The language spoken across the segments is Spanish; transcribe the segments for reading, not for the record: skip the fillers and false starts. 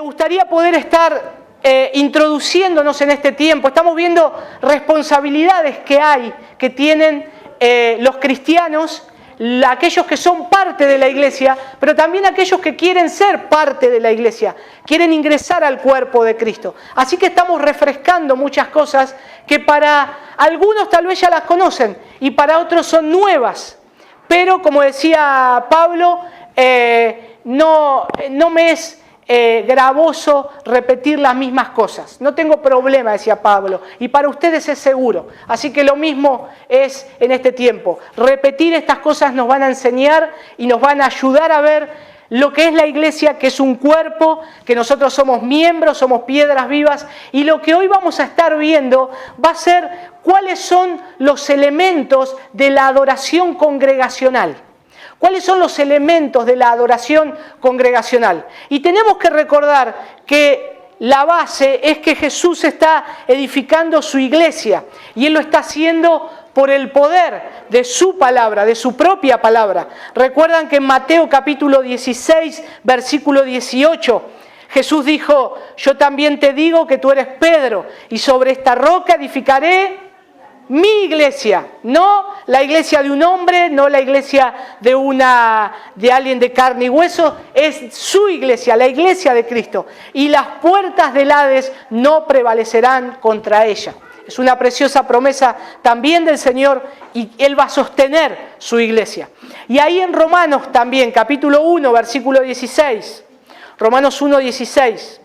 gustaría poder estar introduciéndonos en este tiempo. Estamos viendo responsabilidades que tienen los cristianos, aquellos que son parte de la iglesia, pero también aquellos que quieren ser parte de la iglesia, quieren ingresar al cuerpo de Cristo. Así que estamos refrescando muchas cosas que para algunos tal vez ya las conocen y para otros son nuevas. Pero como decía Pablo, no me es gravoso repetir las mismas cosas. No tengo problema, decía Pablo, y para ustedes es seguro. Así que lo mismo es en este tiempo. Repetir estas cosas nos van a enseñar y nos van a ayudar a ver lo que es la iglesia, que es un cuerpo, que nosotros somos miembros, somos piedras vivas, y lo que hoy vamos a estar viendo va a ser cuáles son los elementos de la adoración congregacional. ¿Cuáles son los elementos de la adoración congregacional? Y tenemos que recordar que la base es que Jesús está edificando su iglesia y Él lo está haciendo por el poder de su palabra, de su propia palabra. Recuerdan que en Mateo capítulo 16, versículo 18, Jesús dijo: yo también te digo que tú eres Pedro y sobre esta roca edificaré mi iglesia, no la iglesia de un hombre, no la iglesia de alguien de carne y hueso, es su iglesia, la iglesia de Cristo. Y las puertas del Hades no prevalecerán contra ella. Es una preciosa promesa también del Señor y Él va a sostener su iglesia. Y ahí en Romanos también, capítulo 1, versículo 16, Romanos 1, 16,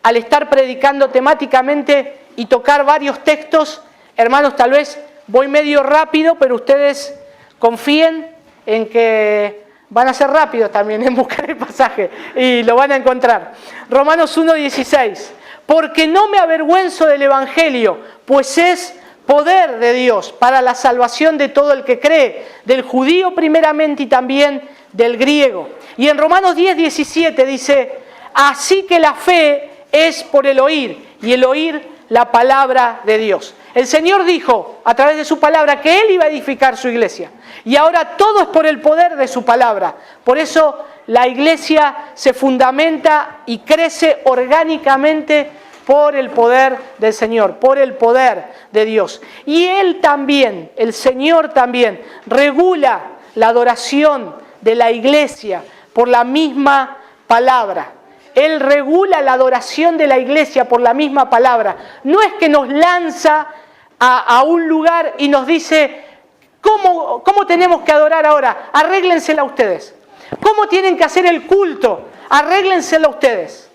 al estar predicando temáticamente y tocar varios textos, hermanos, tal vez voy medio rápido, pero ustedes confíen en que van a ser rápidos también en buscar el pasaje y lo van a encontrar. Romanos 1:16. Porque no me avergüenzo del Evangelio, pues es poder de Dios para la salvación de todo el que cree, del judío primeramente y también del griego. Y en Romanos 10:17 dice: así que la fe es por el oír, y el oír la palabra de Dios. El Señor dijo a través de su palabra que Él iba a edificar su iglesia. Y ahora todo es por el poder de su palabra. Por eso la iglesia se fundamenta y crece orgánicamente por el poder del Señor, por el poder de Dios. Y Él también, el Señor también, regula la adoración de la iglesia por la misma palabra. Él regula la adoración de la iglesia por la misma palabra. No es que nos lanza a un lugar y nos dice: ¿cómo tenemos que adorar ahora? Arréglensela ustedes. ¿Cómo tienen que hacer el culto? Arréglensela ustedes.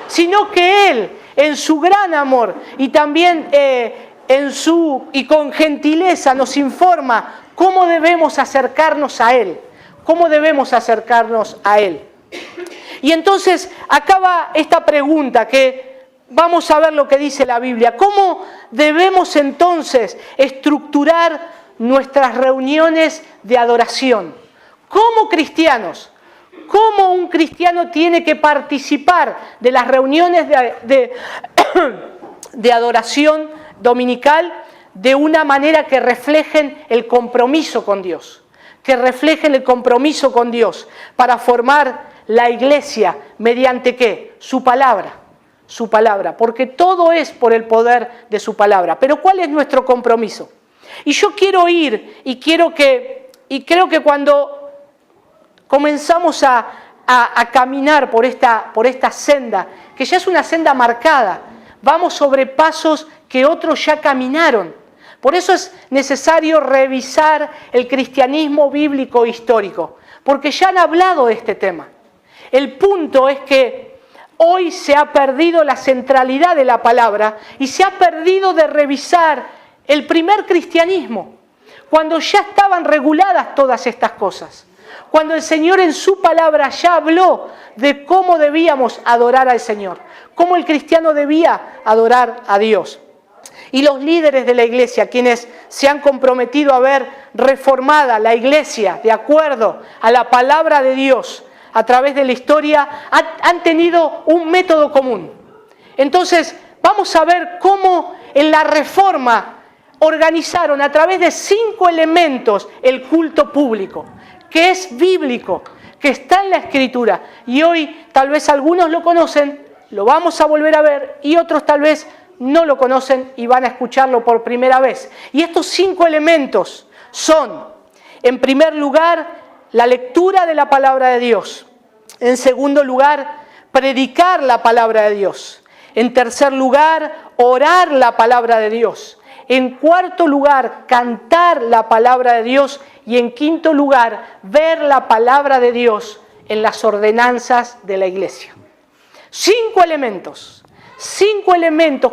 Sino que Él, en su gran amor y también y con gentileza, nos informa cómo debemos acercarnos a Él. ¿Cómo debemos acercarnos a Él? Y entonces acaba esta pregunta que vamos a ver lo que dice la Biblia. ¿Cómo debemos entonces estructurar nuestras reuniones de adoración? ¿Cómo cristianos? ¿Cómo un cristiano tiene que participar de las reuniones de adoración dominical de una manera que reflejen el compromiso con Dios? Que reflejen el compromiso con Dios para formar la iglesia, ¿mediante qué? Su palabra, porque todo es por el poder de su palabra. Pero ¿cuál es nuestro compromiso? Y yo quiero ir y creo que cuando comenzamos a caminar por esta senda, que ya es una senda marcada, vamos sobre pasos que otros ya caminaron. Por eso es necesario revisar el cristianismo bíblico histórico, porque ya han hablado de este tema. El punto es que hoy se ha perdido la centralidad de la palabra y se ha perdido de revisar el primer cristianismo, cuando ya estaban reguladas todas estas cosas. Cuando el Señor en su palabra ya habló de cómo debíamos adorar al Señor, cómo el cristiano debía adorar a Dios. Y los líderes de la iglesia, quienes se han comprometido a ver reformada la iglesia de acuerdo a la palabra de Dios a través de la historia, han tenido un método común. Entonces, vamos a ver cómo en la reforma organizaron a través de 5 elementos el culto público, que es bíblico, que está en la Escritura. Y hoy tal vez algunos lo conocen, lo vamos a volver a ver, y otros tal vez no lo conocen y van a escucharlo por primera vez. Y estos 5 elementos son, en primer lugar, la lectura de la palabra de Dios. En segundo lugar, predicar la palabra de Dios. En tercer lugar, orar la palabra de Dios. En cuarto lugar, cantar la palabra de Dios. Y en quinto lugar, ver la palabra de Dios en las ordenanzas de la iglesia. 5 elementos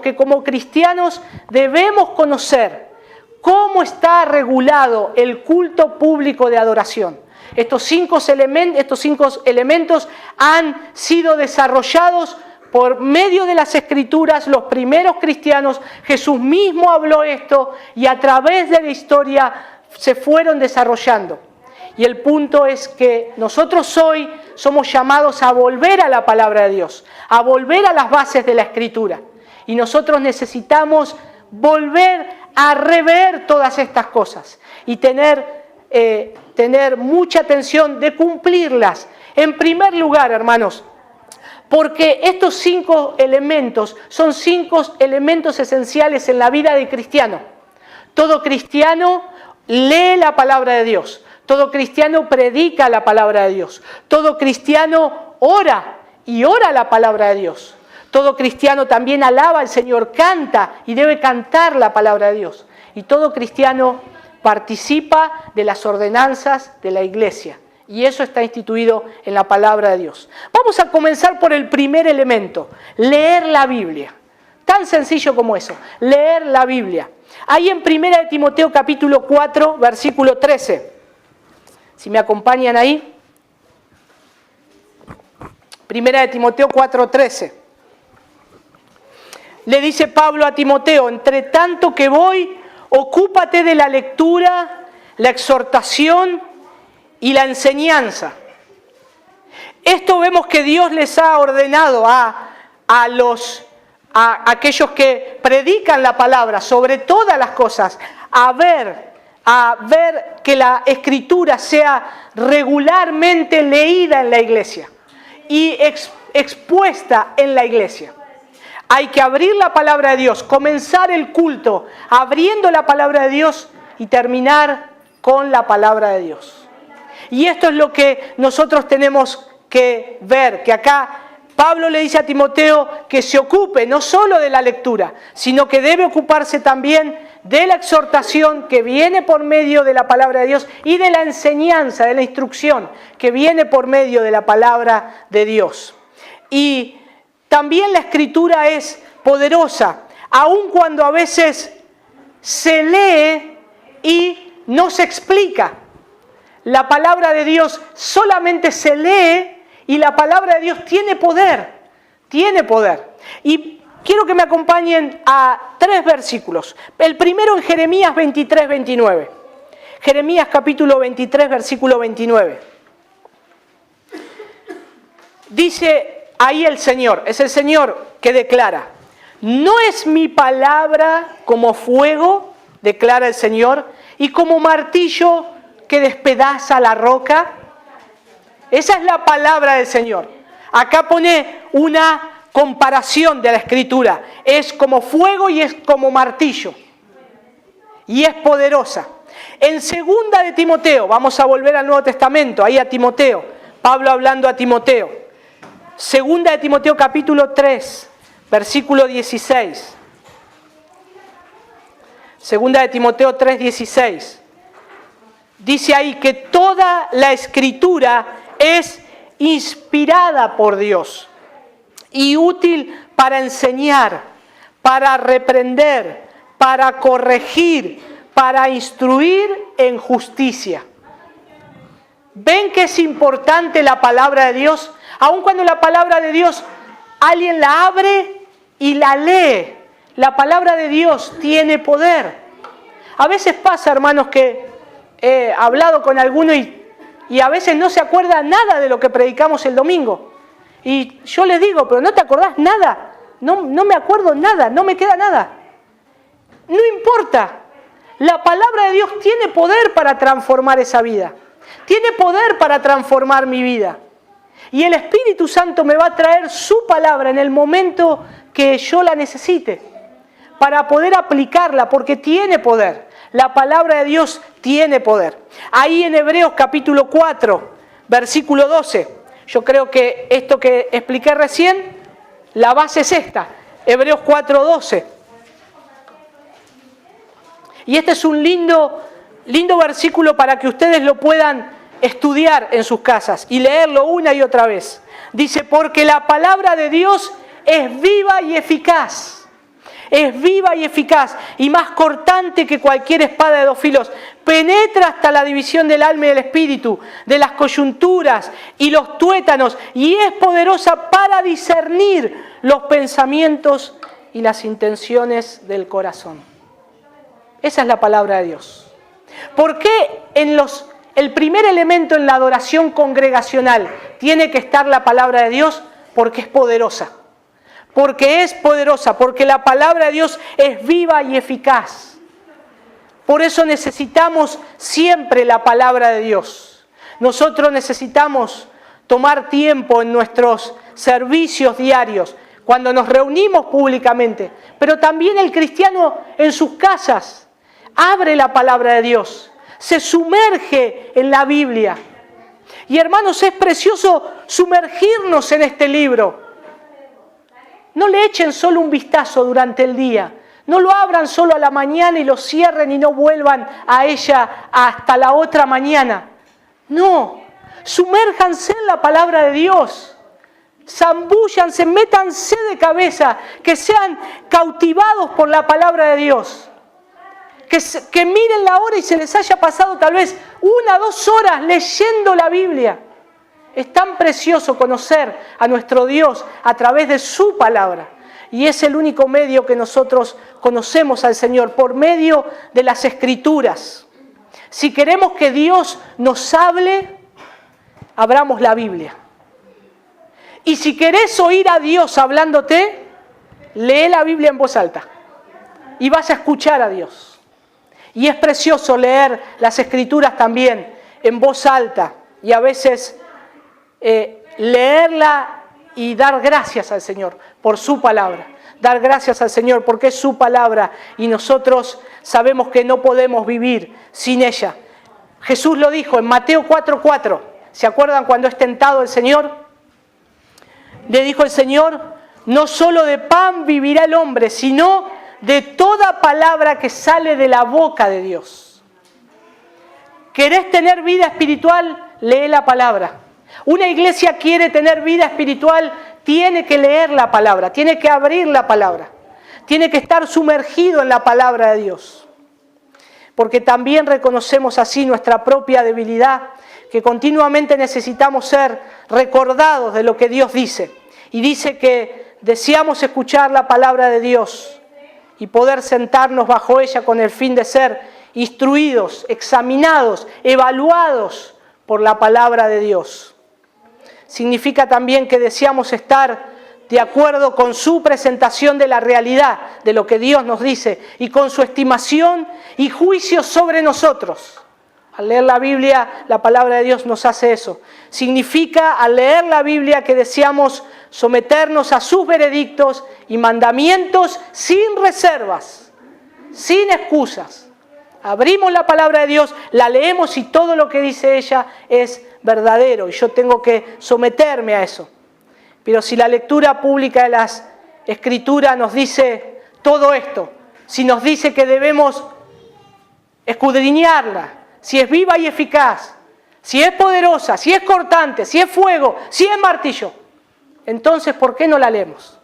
que como cristianos debemos conocer. ¿Cómo está regulado el culto público de adoración? Estos 5 elementos han sido desarrollados por medio de las Escrituras, los primeros cristianos. Jesús mismo habló esto y a través de la historia se fueron desarrollando. Y el punto es que nosotros hoy somos llamados a volver a la palabra de Dios, a volver a las bases de la Escritura. Y nosotros necesitamos volver a rever todas estas cosas y tener mucha atención de cumplirlas. En primer lugar, hermanos, porque estos 5 elementos son 5 elementos esenciales en la vida del cristiano. Todo cristiano lee la palabra de Dios. Todo cristiano predica la palabra de Dios. Todo cristiano ora y ora la palabra de Dios. Todo cristiano también alaba al Señor, canta y debe cantar la palabra de Dios. Y todo cristiano participa de las ordenanzas de la iglesia. Y eso está instituido en la palabra de Dios. Vamos a comenzar por el primer elemento, leer la Biblia. Tan sencillo como eso, leer la Biblia. Ahí en 1 de Timoteo capítulo 4, versículo 13. Si me acompañan ahí. 1 de Timoteo 4, 13. Le dice Pablo a Timoteo: entre tanto que voy, ocúpate de la lectura, la exhortación y la enseñanza. Esto vemos que Dios les ha ordenado a aquellos que predican la palabra sobre todas las cosas, a ver que la Escritura sea regularmente leída en la iglesia y expuesta en la iglesia. Hay que abrir la palabra de Dios, comenzar el culto abriendo la palabra de Dios y terminar con la palabra de Dios. Y esto es lo que nosotros tenemos que ver, que acá Pablo le dice a Timoteo que se ocupe no solo de la lectura, sino que debe ocuparse también de la exhortación que viene por medio de la palabra de Dios y de la enseñanza, de la instrucción que viene por medio de la palabra de Dios. Y también la Escritura es poderosa, aun cuando a veces se lee y no se explica. La palabra de Dios solamente se lee y la palabra de Dios tiene poder, Y quiero que me acompañen a 3 versículos. El primero en Jeremías 23, 29. Jeremías capítulo 23, versículo 29. Dice ahí el Señor, es el Señor que declara: ¿no es mi palabra como fuego, declara el Señor, y como martillo que despedaza la roca? Esa es la palabra del Señor. Acá pone una comparación de la Escritura. Es como fuego y es como martillo. Y es poderosa. En 2 de Timoteo, vamos a volver al Nuevo Testamento, ahí a Timoteo. Pablo hablando a Timoteo. 2 de Timoteo capítulo 3, versículo 16. 2 de Timoteo 3, 16. Dice ahí que toda la Escritura es inspirada por Dios y útil para enseñar, para reprender, para corregir, para instruir en justicia. ¿Ven que es importante la palabra de Dios? Aun cuando la palabra de Dios alguien la abre y la lee, la palabra de Dios tiene poder. A veces pasa, hermanos, que he hablado con alguno y a veces no se acuerda nada de lo que predicamos el domingo. Y yo les digo: ¿pero no te acordás nada? No me acuerdo nada, no me queda nada. No importa. La palabra de Dios tiene poder para transformar esa vida. Tiene poder para transformar mi vida. Y el Espíritu Santo me va a traer su palabra en el momento que yo la necesite, para poder aplicarla, porque tiene poder. La palabra de Dios tiene poder. Ahí en Hebreos capítulo 4, versículo 12. Yo creo que esto que expliqué recién, la base es esta. Hebreos 4, 12. Y este es un lindo versículo para que ustedes lo puedan estudiar en sus casas y leerlo una y otra vez. Dice, porque la palabra de Dios es viva y eficaz. Es viva y eficaz y más cortante que cualquier espada de dos filos. Penetra hasta la división del alma y del espíritu, de las coyunturas y los tuétanos, y es poderosa para discernir los pensamientos y las intenciones del corazón. Esa es la palabra de Dios. ¿Por qué el primer elemento en la adoración congregacional tiene que estar la palabra de Dios? Porque es poderosa. Porque es poderosa, porque la palabra de Dios es viva y eficaz. Por eso necesitamos siempre la palabra de Dios. Nosotros necesitamos tomar tiempo en nuestros servicios diarios, cuando nos reunimos públicamente, pero también el cristiano en sus casas abre la palabra de Dios, se sumerge en la Biblia. Y hermanos, es precioso sumergirnos en este libro. No le echen solo un vistazo durante el día. No lo abran solo a la mañana y lo cierren y no vuelvan a ella hasta la otra mañana. No, sumérjanse en la palabra de Dios. Zambúllanse, métanse de cabeza, que sean cautivados por la palabra de Dios. Que miren la hora y se les haya pasado tal vez 1 o 2 horas leyendo la Biblia. Es tan precioso conocer a nuestro Dios a través de su palabra. Y es el único medio que nosotros conocemos al Señor, por medio de las Escrituras. Si queremos que Dios nos hable, abramos la Biblia. Y si querés oír a Dios hablándote, lee la Biblia en voz alta. Y vas a escuchar a Dios. Y es precioso leer las Escrituras también en voz alta. Y a veces leerla y dar gracias al Señor por su palabra. Dar gracias al Señor porque es su palabra y nosotros sabemos que no podemos vivir sin ella. Jesús lo dijo en Mateo 4:4. ¿Se acuerdan cuando es tentado el Señor? Le dijo el Señor, no solo de pan vivirá el hombre, sino de toda palabra que sale de la boca de Dios. ¿Querés tener vida espiritual? Lee la palabra. Una iglesia quiere tener vida espiritual, tiene que leer la palabra, tiene que abrir la palabra, tiene que estar sumergido en la palabra de Dios. Porque también reconocemos así nuestra propia debilidad, que continuamente necesitamos ser recordados de lo que Dios dice. Y dice que deseamos escuchar la palabra de Dios y poder sentarnos bajo ella con el fin de ser instruidos, examinados, evaluados por la palabra de Dios. Significa también que deseamos estar de acuerdo con su presentación de la realidad, de lo que Dios nos dice, y con su estimación y juicio sobre nosotros. Al leer la Biblia, la palabra de Dios nos hace eso. Significa, al leer la Biblia, que deseamos someternos a sus veredictos y mandamientos sin reservas, sin excusas. Abrimos la palabra de Dios, la leemos y todo lo que dice ella es verdadero y yo tengo que someterme a eso. Pero si la lectura pública de las Escrituras nos dice todo esto, si nos dice que debemos escudriñarla, si es viva y eficaz, si es poderosa, si es cortante, si es fuego, si es martillo, entonces ¿por qué no la leemos?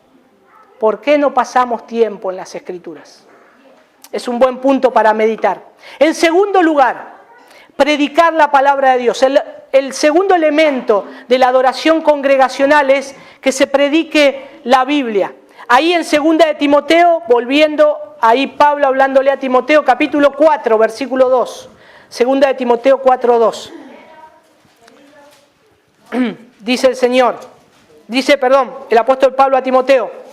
¿Por qué no pasamos tiempo en las Escrituras? Es un buen punto para meditar. En segundo lugar, predicar la palabra de Dios. El segundo elemento de la adoración congregacional es que se predique la Biblia. Ahí en 2 de Timoteo, volviendo, ahí Pablo hablándole a Timoteo, capítulo 4, versículo 2. 2 de Timoteo 4, 2. Dice el apóstol Pablo a Timoteo,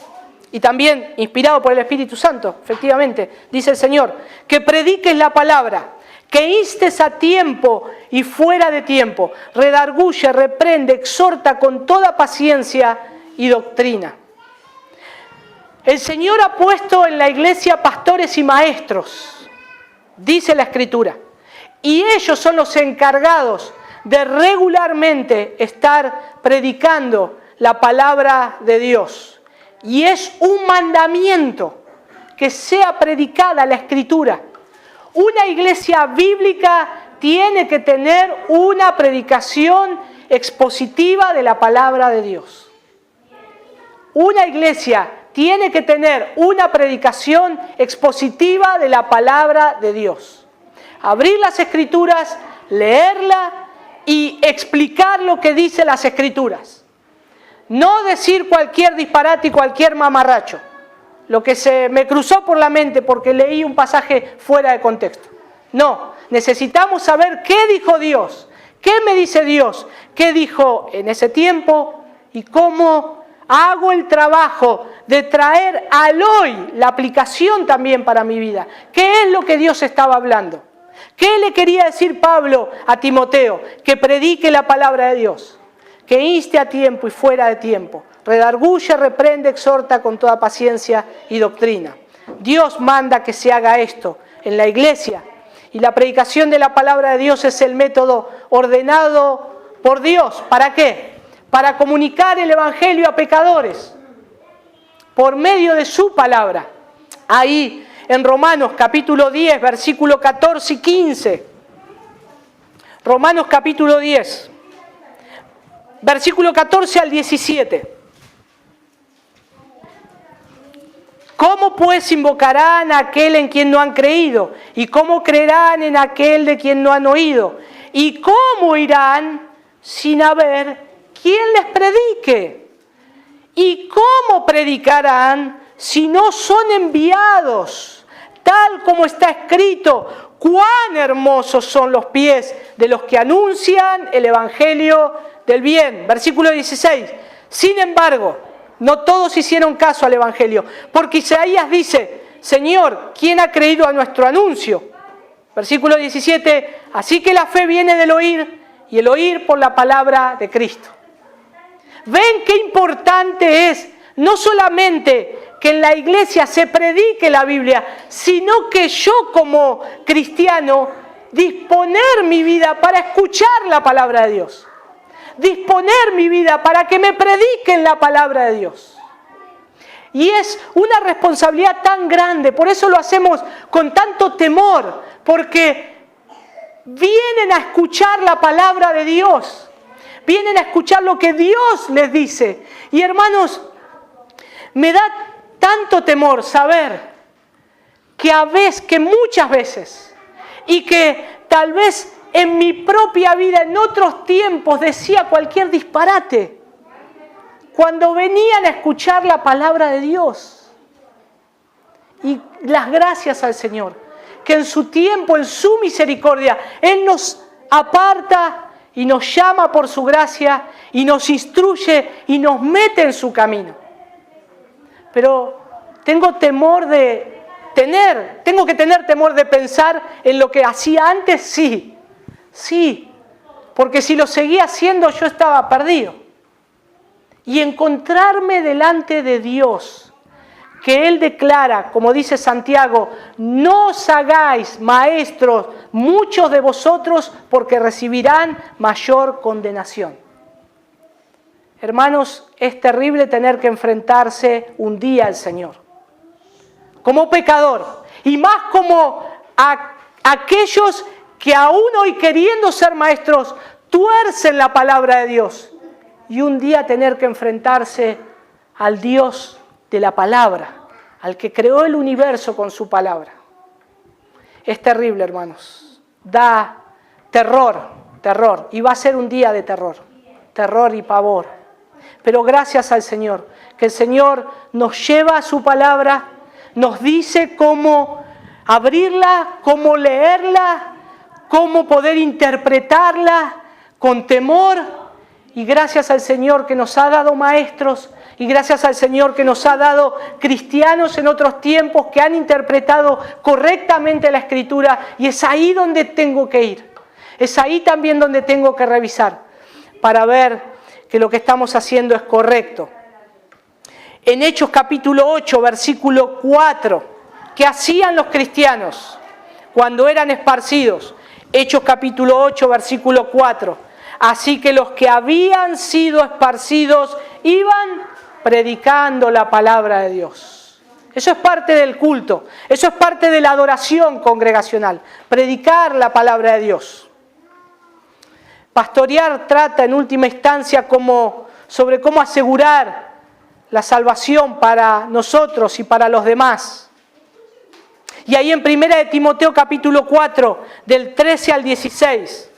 y también inspirado por el Espíritu Santo, efectivamente, dice el Señor, que prediques la palabra, que instes a tiempo y fuera de tiempo, redarguye, reprende, exhorta con toda paciencia y doctrina. El Señor ha puesto en la iglesia pastores y maestros, dice la Escritura, y ellos son los encargados de regularmente estar predicando la palabra de Dios. Y es un mandamiento que sea predicada la Escritura. Una iglesia bíblica tiene que tener una predicación expositiva de la palabra de Dios. Una iglesia tiene que tener una predicación expositiva de la palabra de Dios. Abrir las Escrituras, leerla y explicar lo que dice las Escrituras. No decir cualquier disparate y cualquier mamarracho. Lo que se me cruzó por la mente porque leí un pasaje fuera de contexto. No, necesitamos saber qué dijo Dios, qué me dice Dios, qué dijo en ese tiempo y cómo hago el trabajo de traer al hoy la aplicación también para mi vida. ¿Qué es lo que Dios estaba hablando? ¿Qué le quería decir Pablo a Timoteo? Que predique la palabra de Dios, que inste a tiempo y fuera de tiempo, redarguye, reprende, exhorta con toda paciencia y doctrina. Dios manda que se haga esto en la iglesia y la predicación de la palabra de Dios es el método ordenado por Dios. ¿Para qué? Para comunicar el evangelio a pecadores por medio de su palabra. Ahí en Romanos capítulo 10, versículo 14 y 15. Romanos capítulo 10, versículo 14 al 17. ¿Cómo pues invocarán a aquel en quien no han creído? ¿Y cómo creerán en aquel de quien no han oído? ¿Y cómo irán sin haber quien les predique? ¿Y cómo predicarán si no son enviados? Tal como está escrito, cuán hermosos son los pies de los que anuncian el evangelio del bien. Versículo 16. Sin embargo, no todos hicieron caso al evangelio, porque Isaías dice, Señor, ¿quién ha creído a nuestro anuncio? Versículo 17. Así que la fe viene del oír, y el oír por la palabra de Cristo. ¿Ven qué importante es no solamente que en la iglesia se predique la Biblia, sino que yo como cristiano disponer mi vida para escuchar la palabra de Dios? Disponer mi vida para que me prediquen la palabra de Dios. Y es una responsabilidad tan grande, por eso lo hacemos con tanto temor, porque vienen a escuchar la palabra de Dios, vienen a escuchar lo que Dios les dice. Y hermanos, me da tanto temor saber que muchas veces, y que tal vez en mi propia vida, en otros tiempos, decía cualquier disparate cuando venían a escuchar la palabra de Dios. Y las gracias al Señor, que en su tiempo, en su misericordia, Él nos aparta y nos llama por su gracia y nos instruye y nos mete en su camino. Pero tengo que tener temor de pensar en lo que hacía antes, sí, porque si lo seguía haciendo yo estaba perdido. Y encontrarme delante de Dios, que Él declara, como dice Santiago, no os hagáis maestros muchos de vosotros porque recibirán mayor condenación. Hermanos, es terrible tener que enfrentarse un día al Señor como pecador, y más como aquellos que aún hoy queriendo ser maestros tuercen la palabra de Dios, y un día tener que enfrentarse al Dios de la palabra, al que creó el universo con su palabra. Es terrible, hermanos. Da terror, y va a ser un día de terror y pavor. Pero gracias al Señor, que el Señor nos lleva a su palabra, nos dice cómo abrirla, cómo leerla, cómo poder interpretarla con temor. Y gracias al Señor que nos ha dado maestros Y gracias al Señor que nos ha dado cristianos en otros tiempos que han interpretado correctamente la Escritura, y es ahí donde tengo que ir. Es ahí también donde tengo que revisar para ver que lo que estamos haciendo es correcto. En Hechos capítulo 8, versículo 4, ¿qué hacían los cristianos cuando eran esparcidos? Hechos capítulo 8, versículo 4. Así que los que habían sido esparcidos iban predicando la palabra de Dios. Eso es parte del culto, eso es parte de la adoración congregacional, predicar la palabra de Dios. Pastorear trata en última instancia sobre cómo asegurar la salvación para nosotros y para los demás. Y ahí en 1 de Timoteo capítulo 4, del 13 al 16.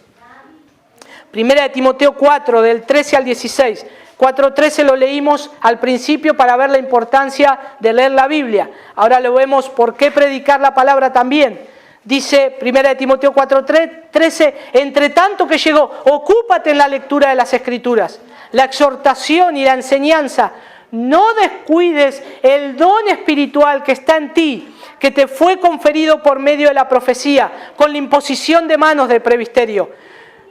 1 de Timoteo 4, del 13 al 16. 4.13 lo leímos al principio para ver la importancia de leer la Biblia. Ahora lo vemos por qué predicar la palabra también. Dice 1 de Timoteo 4.13, entre tanto que llegó, ocúpate en la lectura de las Escrituras, la exhortación y la enseñanza. No descuides el don espiritual que está en ti, que te fue conferido por medio de la profecía, con la imposición de manos del presbiterio.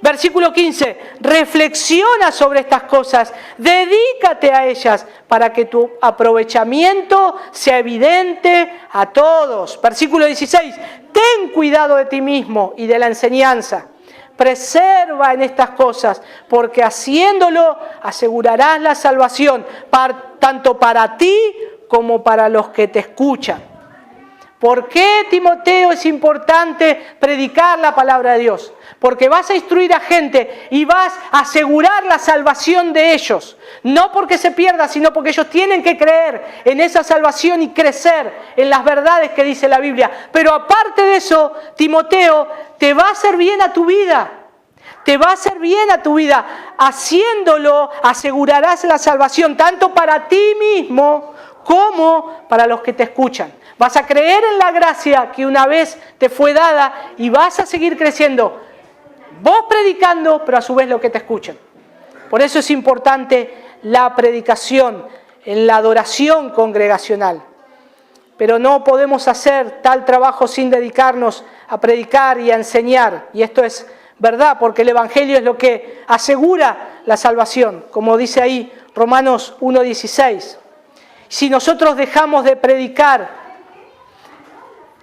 Versículo 15, reflexiona sobre estas cosas, dedícate a ellas para que tu aprovechamiento sea evidente a todos. Versículo 16, ten cuidado de ti mismo y de la enseñanza. Preserva en estas cosas, porque haciéndolo asegurarás la salvación, tanto para ti como para los que te escuchan. ¿Por qué, Timoteo, es importante predicar la palabra de Dios? Porque vas a instruir a gente y vas a asegurar la salvación de ellos. No porque se pierda, sino porque ellos tienen que creer en esa salvación y crecer en las verdades que dice la Biblia. Pero aparte de eso, Timoteo, te va a hacer bien a tu vida. Te va a hacer bien a tu vida. Haciéndolo, asegurarás la salvación tanto para ti mismo como para los que te escuchan. Vas a creer en la gracia que una vez te fue dada y vas a seguir creciendo. Vos predicando, pero a su vez los que te escuchan. Por eso es importante la predicación en la adoración congregacional. Pero no podemos hacer tal trabajo sin dedicarnos a predicar y a enseñar. Y esto es verdad, porque el Evangelio es lo que asegura la salvación, como dice ahí Romanos 1:16. Si nosotros dejamos de predicar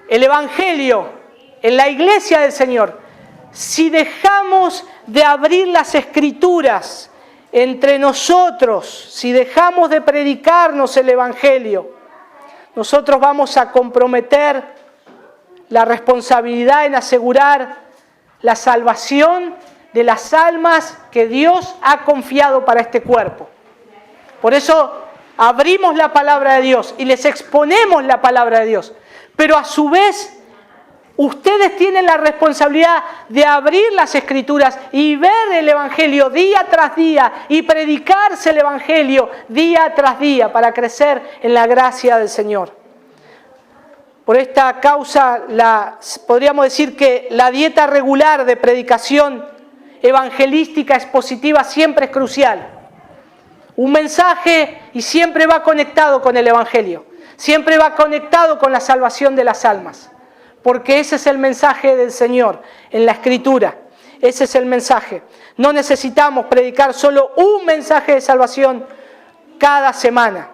el Evangelio en la iglesia del Señor, si dejamos de abrir las Escrituras entre nosotros, si dejamos de predicarnos el Evangelio, nosotros vamos a comprometer la responsabilidad en asegurar la salvación de las almas que Dios ha confiado para este cuerpo. Por eso abrimos la palabra de Dios y les exponemos la palabra de Dios. Pero a su vez, ustedes tienen la responsabilidad de abrir las Escrituras y ver el Evangelio día tras día y predicarse el Evangelio día tras día para crecer en la gracia del Señor. Por esta causa, podríamos decir que la dieta regular de predicación evangelística expositiva siempre es crucial. Un mensaje y siempre va conectado con el Evangelio. Siempre va conectado con la salvación de las almas, porque ese es el mensaje del Señor en la Escritura. Ese es el mensaje. No necesitamos predicar solo un mensaje de salvación cada semana.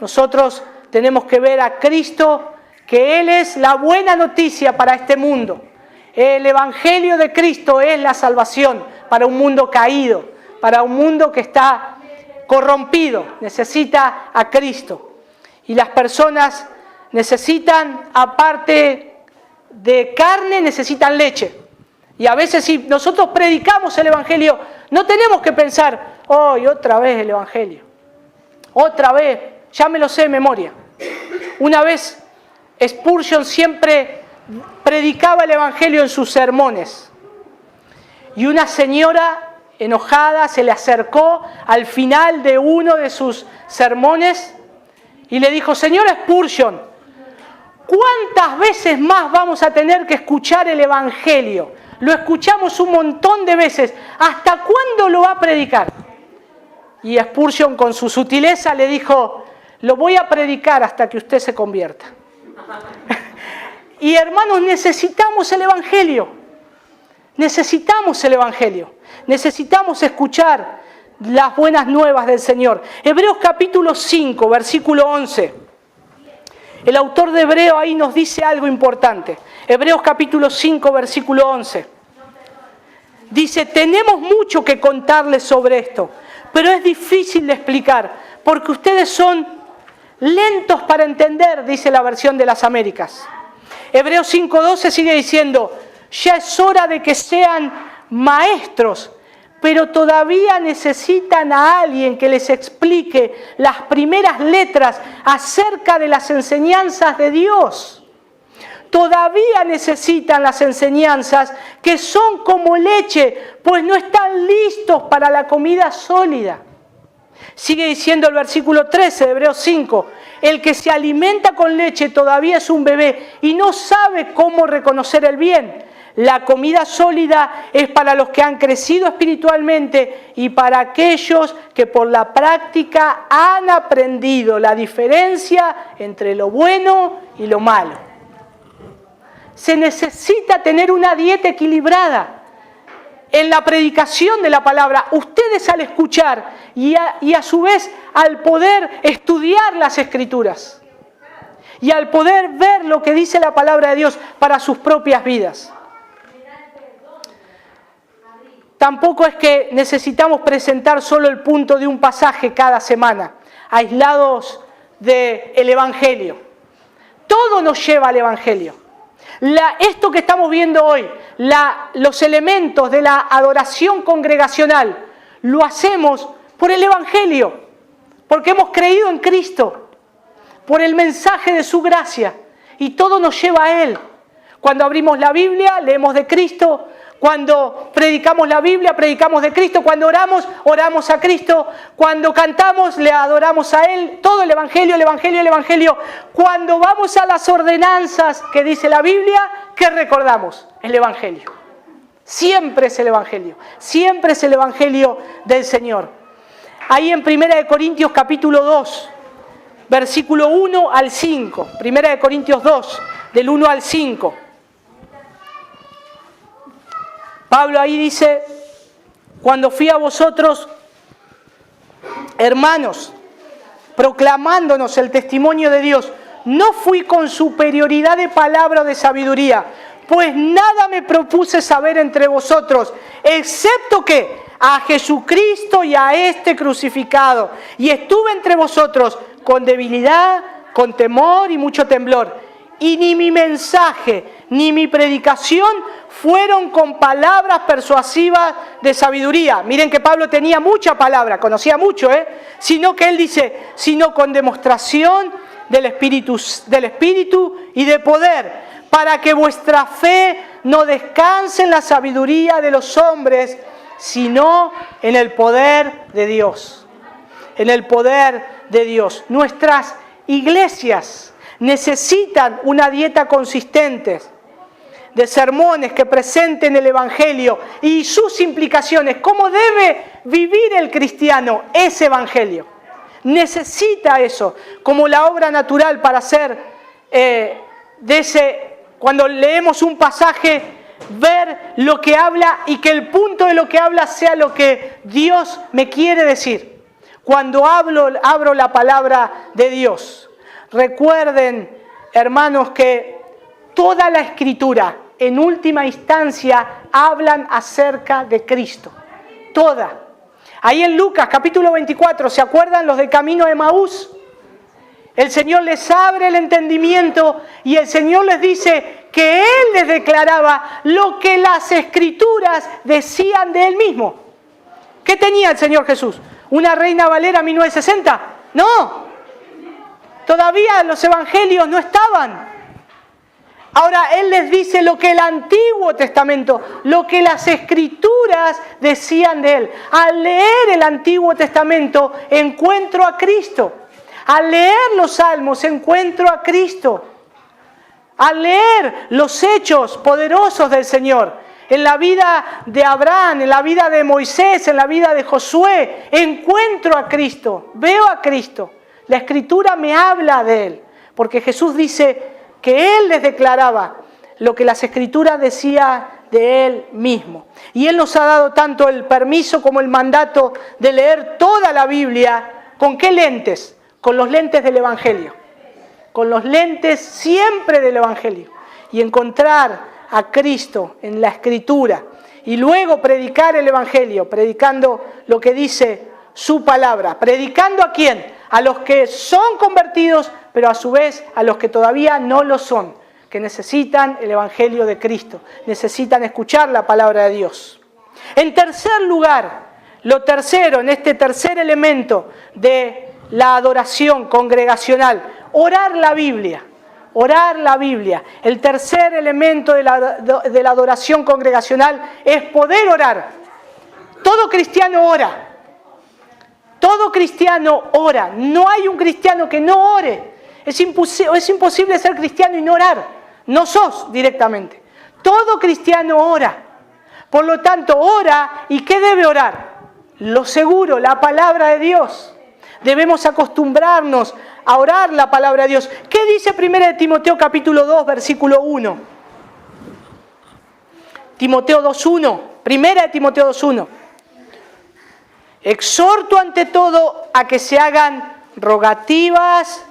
Nosotros tenemos que ver a Cristo, que Él es la buena noticia para este mundo. El Evangelio de Cristo es la salvación para un mundo caído, para un mundo que está corrompido. Necesita a Cristo. Y las personas necesitan, aparte de carne, necesitan leche. Y a veces si nosotros predicamos el Evangelio, no tenemos que pensar, hoy otra vez el Evangelio. Otra vez, ya me lo sé de memoria. Una vez Spurgeon siempre predicaba el Evangelio en sus sermones. Y una señora enojada se le acercó al final de uno de sus sermones y le dijo, señor Spurgeon, ¿cuántas veces más vamos a tener que escuchar el Evangelio? Lo escuchamos un montón de veces. ¿Hasta cuándo lo va a predicar? Y Spurgeon, con su sutileza, le dijo: lo voy a predicar hasta que usted se convierta. Y hermanos, necesitamos el Evangelio. Necesitamos el Evangelio. Necesitamos escuchar las buenas nuevas del Señor. Hebreos capítulo 5, versículo 11. El autor de Hebreo ahí nos dice algo importante. Hebreos capítulo 5, versículo 11. Dice: tenemos mucho que contarles sobre esto, pero es difícil de explicar, porque ustedes son lentos para entender, dice la versión de las Américas. Hebreos 5:12 sigue diciendo: ya es hora de que sean maestros, pero todavía necesitan a alguien que les explique las primeras letras acerca de las enseñanzas de Dios. Todavía necesitan las enseñanzas que son como leche, pues no están listos para la comida sólida. Sigue diciendo el versículo 13 de Hebreos 5, el que se alimenta con leche todavía es un bebé y no sabe cómo reconocer el bien. La comida sólida es para los que han crecido espiritualmente y para aquellos que por la práctica han aprendido la diferencia entre lo bueno y lo malo. Se necesita tener una dieta equilibrada en la predicación de la palabra. Ustedes al escuchar y a su vez al poder estudiar las Escrituras y al poder ver lo que dice la palabra de Dios para sus propias vidas. Tampoco es que necesitamos presentar solo el punto de un pasaje cada semana, aislados del Evangelio. Todo nos lleva al Evangelio. Esto que estamos viendo hoy, los elementos de la adoración congregacional, lo hacemos por el Evangelio, porque hemos creído en Cristo, por el mensaje de su gracia, y todo nos lleva a Él. Cuando abrimos la Biblia, leemos de Cristo. Cuando predicamos la Biblia, predicamos de Cristo. Cuando oramos, oramos a Cristo. Cuando cantamos, le adoramos a Él. Todo el Evangelio, el Evangelio, el Evangelio. Cuando vamos a las ordenanzas que dice la Biblia, ¿qué recordamos? El Evangelio. Siempre es el Evangelio. Siempre es el Evangelio del Señor. Ahí en 1 Corintios capítulo 2, versículo 1 al 5. 1 Corintios 2, del 1 al 5. Pablo ahí dice: cuando fui a vosotros, hermanos, proclamándonos el testimonio de Dios, no fui con superioridad de palabra o de sabiduría, pues nada me propuse saber entre vosotros, excepto que a Jesucristo y a este crucificado. Y estuve entre vosotros con debilidad, con temor y mucho temblor. Y ni mi mensaje ni mi predicación fueron con palabras persuasivas de sabiduría. Miren que Pablo tenía mucha palabra, conocía mucho, sino que él dice, sino con demostración del Espíritu y de poder, para que vuestra fe no descanse en la sabiduría de los hombres, sino en el poder de Dios. En el poder de Dios. Nuestras iglesias necesitan una dieta consistente de sermones que presenten el Evangelio y sus implicaciones. ¿Cómo debe vivir el cristiano ese Evangelio? Necesita eso, como la obra natural para hacer cuando leemos un pasaje, ver lo que habla y que el punto de lo que habla sea lo que Dios me quiere decir. Cuando abro la palabra de Dios. Recuerden, hermanos, que toda la Escritura, en última instancia, hablan acerca de Cristo. Toda. Ahí en Lucas, capítulo 24, ¿se acuerdan los del camino de Emaús? El Señor les abre el entendimiento y el Señor les dice que Él les declaraba lo que las Escrituras decían de Él mismo. ¿Qué tenía el Señor Jesús? ¿Una Reina Valera 1960? No. Todavía los evangelios no estaban. Ahora Él les dice lo que el Antiguo Testamento, lo que las Escrituras decían de Él. Al leer el Antiguo Testamento encuentro a Cristo. Al leer los Salmos encuentro a Cristo. Al leer los hechos poderosos del Señor en la vida de Abraham, en la vida de Moisés, en la vida de Josué. Encuentro a Cristo, veo a Cristo. La Escritura me habla de Él, porque Jesús dice que Él les declaraba lo que las Escrituras decían de Él mismo. Y Él nos ha dado tanto el permiso como el mandato de leer toda la Biblia. ¿Con qué lentes? Con los lentes del Evangelio. Con los lentes siempre del Evangelio. Y encontrar a Cristo en la Escritura. Y luego predicar el Evangelio, predicando lo que dice su palabra. ¿Predicando a quién? A los que son convertidos, pero a su vez a los que todavía no lo son, que necesitan el Evangelio de Cristo, necesitan escuchar la palabra de Dios. En tercer lugar, lo tercero, en este tercer elemento de la adoración congregacional, orar la Biblia. Orar la Biblia. El tercer elemento de la adoración congregacional es poder orar. Todo cristiano ora. Todo cristiano ora. No hay un cristiano que no ore. Es imposible ser cristiano y no orar. No sos directamente. Todo cristiano ora. Por lo tanto, ora. ¿Y qué debe orar? Lo seguro, la palabra de Dios. Debemos acostumbrarnos a orar la palabra de Dios. ¿Qué dice 1 Timoteo capítulo 2, versículo 1? Timoteo 2.1. 1 Timoteo 2.1. Exhorto ante todo a que se hagan rogativas,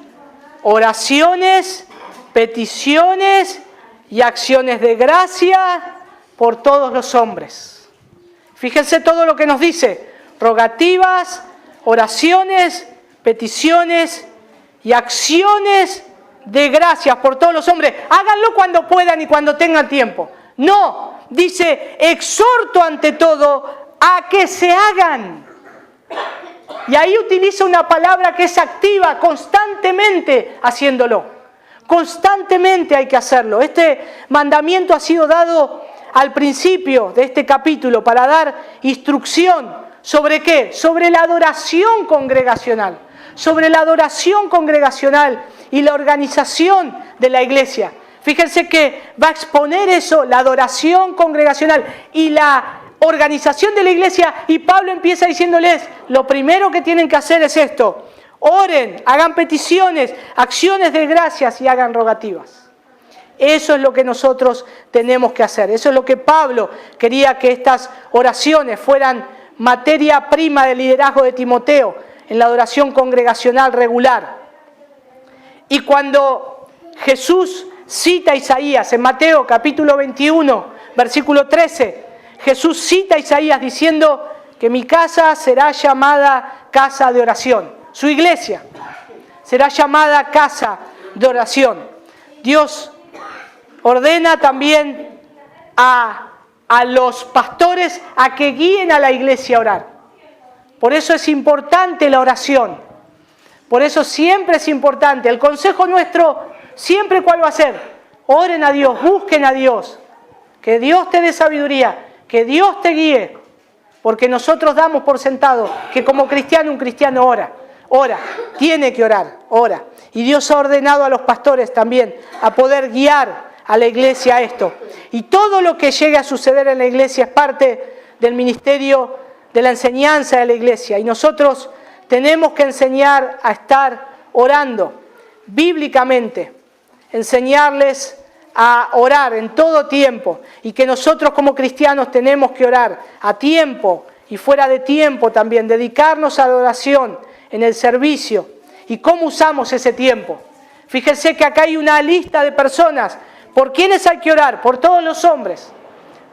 oraciones, peticiones y acciones de gracia por todos los hombres. Fíjense todo lo que nos dice. Rogativas, oraciones, peticiones y acciones de gracias por todos los hombres. Háganlo cuando puedan y cuando tengan tiempo. No, dice, exhorto ante todo a que se hagan. Y ahí utiliza una palabra que es activa, constantemente haciéndolo. Constantemente hay que hacerlo. Este mandamiento ha sido dado al principio de este capítulo para dar instrucción. ¿Sobre qué? Sobre la adoración congregacional. Sobre la adoración congregacional y la organización de la iglesia. Fíjense que va a exponer eso, la adoración congregacional y la organización de la iglesia, y Pablo empieza diciéndoles, lo primero que tienen que hacer es esto: oren, hagan peticiones, acciones de gracias y hagan rogativas. Eso es lo que nosotros tenemos que hacer. Eso es lo que Pablo quería que estas oraciones fueran materia prima del liderazgo de Timoteo en la adoración congregacional regular. Y cuando Jesús cita a Isaías en Mateo capítulo 21, versículo 13, Jesús cita a Isaías diciendo que mi casa será llamada casa de oración. Su iglesia será llamada casa de oración. Dios ordena también a los pastores a que guíen a la iglesia a orar. Por eso es importante la oración. Por eso siempre es importante. El consejo nuestro siempre, ¿cuál va a ser? Oren a Dios, busquen a Dios. Que Dios te dé sabiduría, que Dios te guíe. Porque nosotros damos por sentado que como cristiano, un cristiano ora. Ora, tiene que orar, ora. Y Dios ha ordenado a los pastores también a poder guiar a la iglesia a esto. Y todo lo que llegue a suceder en la iglesia es parte del ministerio de la enseñanza de la iglesia. Y nosotros tenemos que enseñar a estar orando bíblicamente, enseñarles a orar en todo tiempo, y que nosotros como cristianos tenemos que orar a tiempo y fuera de tiempo también, dedicarnos a la oración en el servicio. ¿Y cómo usamos ese tiempo? Fíjense que acá hay una lista de personas. ¿Por quiénes hay que orar? Por todos los hombres.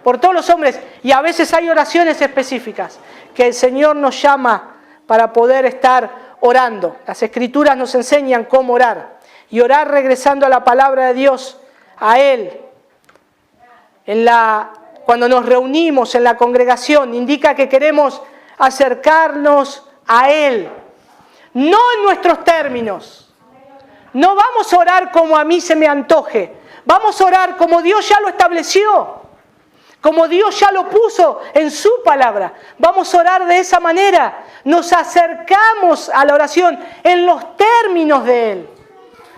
Por todos los hombres. Y a veces hay oraciones específicas que el Señor nos llama para poder estar orando. Las Escrituras nos enseñan cómo orar. Y orar regresando a la palabra de Dios, a Él. Cuando nos reunimos en la congregación, indica que queremos acercarnos a Él. No en nuestros términos. No vamos a orar como a mí se me antoje. Vamos a orar como Dios ya lo estableció, como Dios ya lo puso en su palabra. Vamos a orar de esa manera. Nos acercamos a la oración en los términos de Él.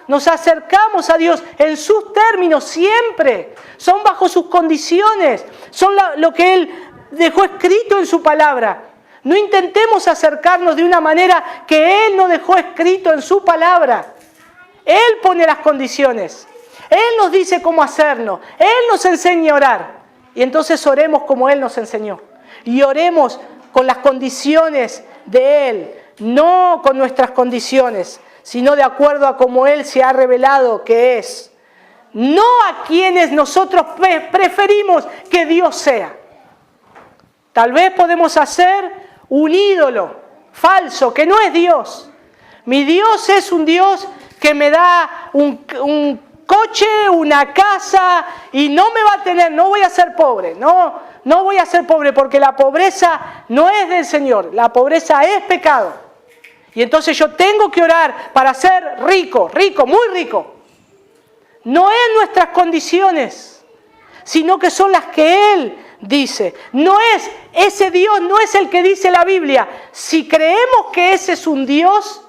Nos acercamos a Dios en sus términos siempre. Son bajo sus condiciones. Son lo que Él dejó escrito en su palabra. No intentemos acercarnos de una manera que Él no dejó escrito en su palabra. Él pone las condiciones. Él nos dice cómo hacerlo. Él nos enseña a orar. Y entonces oremos como Él nos enseñó. Y oremos con las condiciones de Él. No con nuestras condiciones, sino de acuerdo a cómo Él se ha revelado que es. No a quienes nosotros preferimos que Dios sea. Tal vez podemos hacer un ídolo falso, que no es Dios. Mi Dios es un Dios que me da un coche, una casa, y no me va a tener, no voy a ser pobre. No voy a ser pobre porque la pobreza no es del Señor. La pobreza es pecado. Y entonces yo tengo que orar para ser rico, muy rico. No es nuestras condiciones, sino que son las que Él dice. No es ese Dios, no es el que dice la Biblia. Si creemos que ese es un Dios,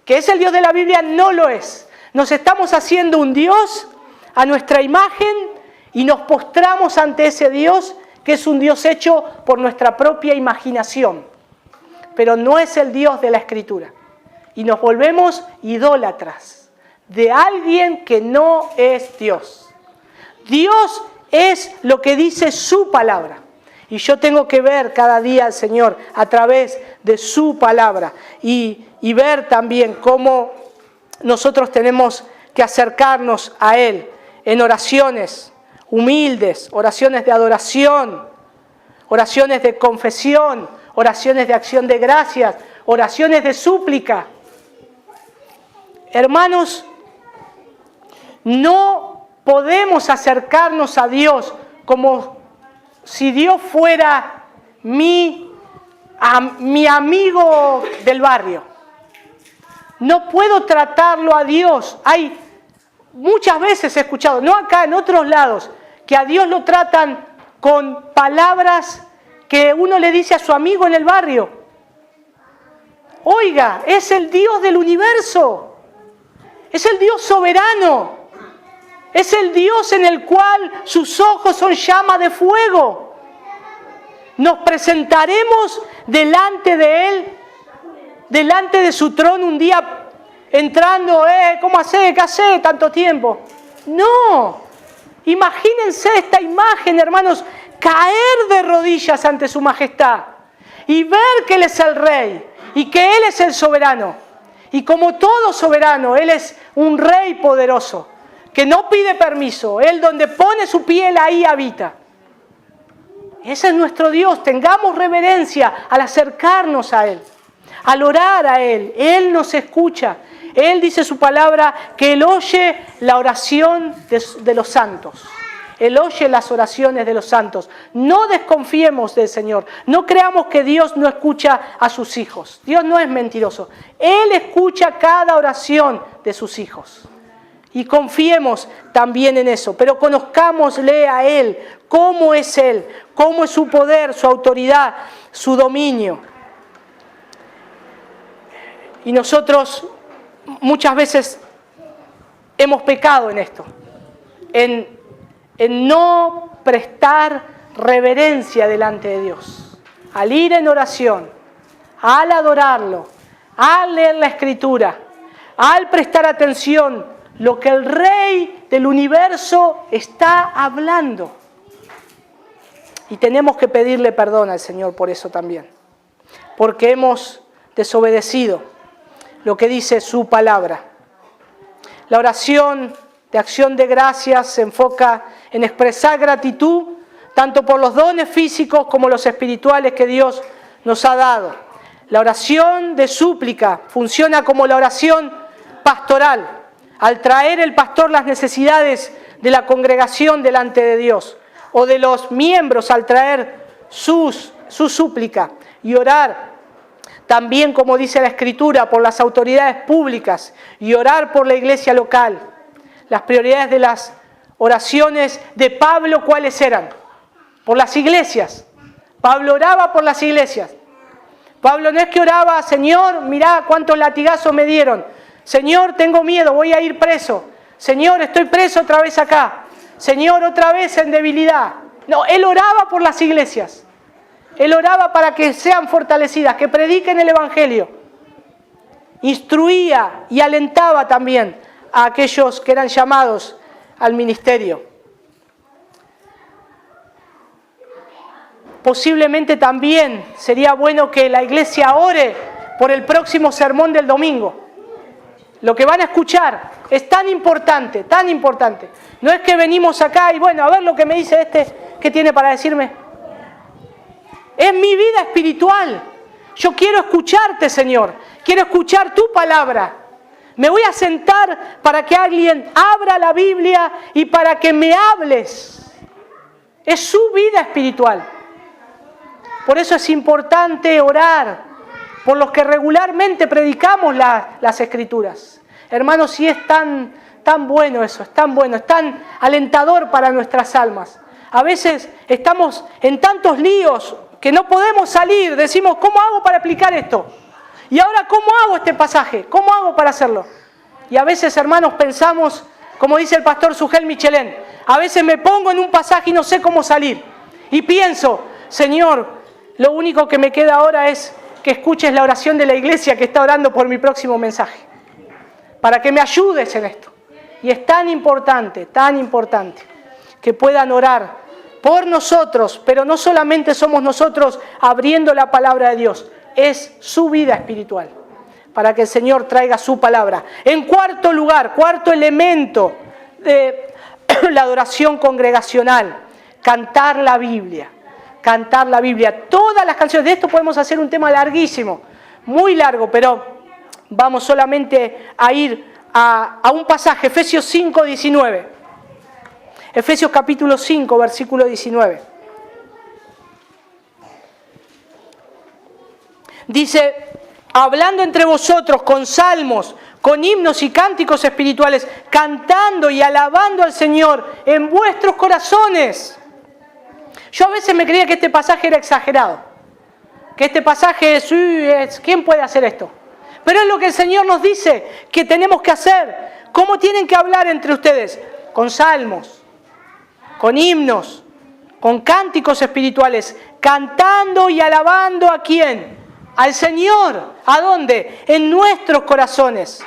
que es el Dios de la Biblia, no lo es. Nos estamos haciendo un Dios a nuestra imagen y nos postramos ante ese Dios que es un Dios hecho por nuestra propia imaginación. Pero no es el Dios de la Escritura. Y nos volvemos idólatras de alguien que no es Dios. Dios es lo que dice su palabra. Y yo tengo que ver cada día al Señor a través de su palabra. Y ver también cómo nosotros tenemos que acercarnos a Él en oraciones humildes, oraciones de adoración, oraciones de confesión, oraciones de acción de gracias, oraciones de súplica. Hermanos, no podemos acercarnos a Dios como si Dios fuera mi amigo del barrio. No puedo tratarlo a Dios. Hay muchas veces he escuchado, no acá, en otros lados, que a Dios lo tratan con palabras que uno le dice a su amigo en el barrio. Oiga, es el Dios del universo. Es el Dios soberano. Es el Dios en el cual sus ojos son llama de fuego. Nos presentaremos delante de Él, delante de su trono un día entrando, ¿cómo hace? ¿Qué hace tanto tiempo? No. Imagínense esta imagen, hermanos, caer de rodillas ante su majestad y ver que Él es el Rey y que Él es el soberano. Y como todo soberano, Él es un Rey poderoso que no pide permiso. Él donde pone su piel, ahí habita. Ese es nuestro Dios. Tengamos reverencia al acercarnos a Él, al orar a Él. Él nos escucha. Él dice su palabra que Él oye la oración de los santos. Él oye las oraciones de los santos. No desconfiemos del Señor. No creamos que Dios no escucha a sus hijos. Dios no es mentiroso. Él escucha cada oración de sus hijos. Y confiemos también en eso. Pero conozcámosle a Él. Cómo es Él. Cómo es su poder, su autoridad, su dominio. Y nosotros muchas veces hemos pecado en esto. En no prestar reverencia delante de Dios. Al ir en oración, al adorarlo, al leer la Escritura, al prestar atención lo que el Rey del universo está hablando. Y tenemos que pedirle perdón al Señor por eso también. Porque hemos desobedecido lo que dice su palabra. La oración de acción de gracias se enfoca en expresar gratitud tanto por los dones físicos como los espirituales que Dios nos ha dado. La oración de súplica funciona como la oración pastoral, al traer el pastor las necesidades de la congregación delante de Dios, o de los miembros al traer su súplica, y orar también, como dice la Escritura, por las autoridades públicas y orar por la iglesia local. Las prioridades de las oraciones de Pablo, ¿cuáles eran? Por las iglesias. Pablo oraba por las iglesias. Pablo no es que oraba, Señor, mirá cuántos latigazos me dieron. Señor, tengo miedo, voy a ir preso. Señor, estoy preso otra vez acá. Señor, otra vez en debilidad. No, él oraba por las iglesias. Él oraba para que sean fortalecidas, que prediquen el Evangelio. Instruía y alentaba también a aquellos que eran llamados al ministerio. Posiblemente también sería bueno que la iglesia ore por el próximo sermón del domingo. Lo que van a escuchar es tan importante, tan importante. No es que venimos acá y bueno, a ver lo que me dice ¿qué tiene para decirme? Es mi vida espiritual. Yo quiero escucharte, Señor. Quiero escuchar tu palabra. Me voy a sentar para que alguien abra la Biblia y para que me hables. Es su vida espiritual. Por eso es importante orar por los que regularmente predicamos las Escrituras. Hermanos, sí es tan bueno eso, es tan bueno, es tan alentador para nuestras almas. A veces estamos en tantos líos que no podemos salir. Decimos, ¿cómo hago para explicar esto? Y ahora, ¿cómo hago este pasaje? ¿Cómo hago para hacerlo? Y a veces, hermanos, pensamos, como dice el pastor Sugel Michelén, a veces me pongo en un pasaje y no sé cómo salir. Y pienso, Señor, lo único que me queda ahora es que escuches la oración de la iglesia que está orando por mi próximo mensaje. Para que me ayudes en esto. Y es tan importante que puedan orar por nosotros, pero no solamente somos nosotros abriendo la palabra de Dios, es su vida espiritual, para que el Señor traiga su palabra. En cuarto lugar, cuarto elemento de la adoración congregacional, cantar la Biblia. Cantar la Biblia. Todas las canciones, de esto podemos hacer un tema larguísimo, muy largo, pero vamos solamente a ir a un pasaje, Efesios 5, 19. Efesios capítulo 5, versículo 19. Dice, hablando entre vosotros con salmos, con himnos y cánticos espirituales, cantando y alabando al Señor en vuestros corazones. Yo a veces me creía que este pasaje era exagerado. Que este pasaje es ¿quién puede hacer esto? Pero es lo que el Señor nos dice que tenemos que hacer. ¿Cómo tienen que hablar entre ustedes? Con salmos, con himnos, con cánticos espirituales, cantando y alabando ¿a quién? Al Señor. ¿A dónde? En nuestros corazones.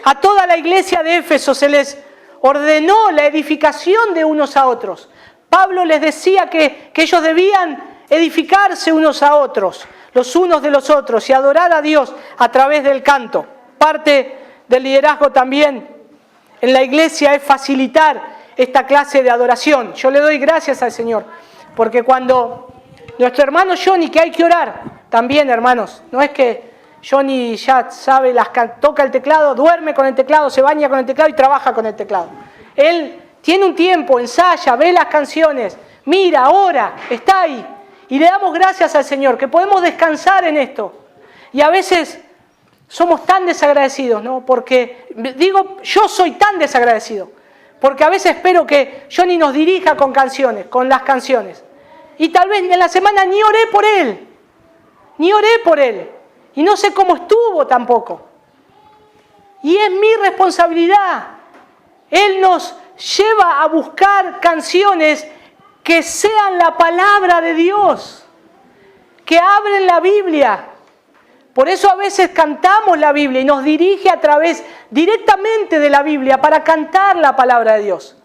A toda la iglesia de Éfeso se les ordenó la edificación de unos a otros. Pablo les decía que ellos debían edificarse unos a otros, los unos de los otros, y adorar a Dios a través del canto. Parte del liderazgo también en la iglesia es facilitar esta clase de adoración. Yo le doy gracias al Señor, porque cuando nuestro hermano Johnny, que hay que orar, también hermanos, no es que Johnny ya sabe, toca el teclado, duerme con el teclado, se baña con el teclado y trabaja con el teclado. Él tiene un tiempo, ensaya, ve las canciones, mira, ora, está ahí. Y le damos gracias al Señor, que podemos descansar en esto. Y a veces somos tan desagradecidos, ¿no? Porque, digo, yo soy tan desagradecido. Porque a veces espero que Johnny nos dirija con canciones, con las canciones. Y tal vez en la semana ni oré por él. Ni oré por él. Y no sé cómo estuvo tampoco. Y es mi responsabilidad. Él nos lleva a buscar canciones que sean la palabra de Dios, que abren la Biblia. Por eso a veces cantamos la Biblia y nos dirige a través directamente de la Biblia para cantar la palabra de Dios.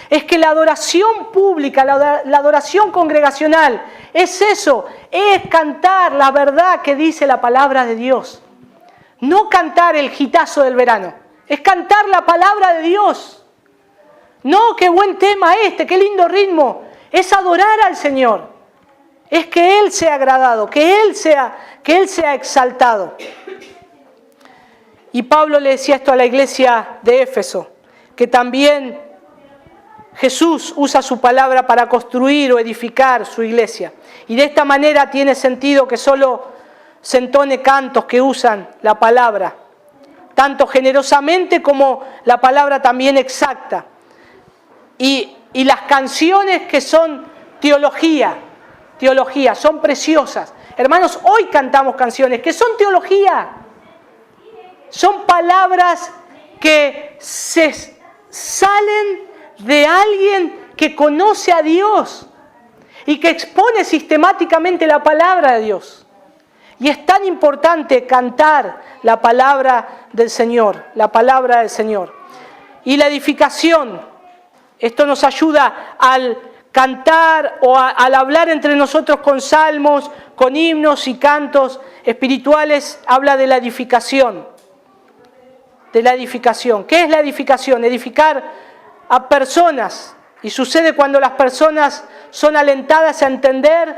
Es que la adoración pública, la adoración congregacional, es eso, es cantar la verdad que dice la palabra de Dios. No cantar el gitazo del verano, es cantar la palabra de Dios. No, qué buen tema qué lindo ritmo. Es adorar al Señor. Es que Él sea agradado, que Él sea exaltado. Y Pablo le decía esto a la iglesia de Éfeso, que también Jesús usa su palabra para construir o edificar su iglesia. Y de esta manera tiene sentido que solo se entone cantos que usan la palabra, tanto generosamente como la palabra también exacta. Y las canciones que son teología, son preciosas. Hermanos, hoy cantamos canciones que son teología. Son palabras que se salen de alguien que conoce a Dios y que expone sistemáticamente la palabra de Dios. Y es tan importante cantar la palabra del Señor, la palabra del Señor. Y la edificación, esto nos ayuda al cantar o al hablar entre nosotros con salmos, con himnos y cantos espirituales, habla de la edificación. De la edificación. ¿Qué es la edificación? Edificar a personas. Y sucede cuando las personas son alentadas a entender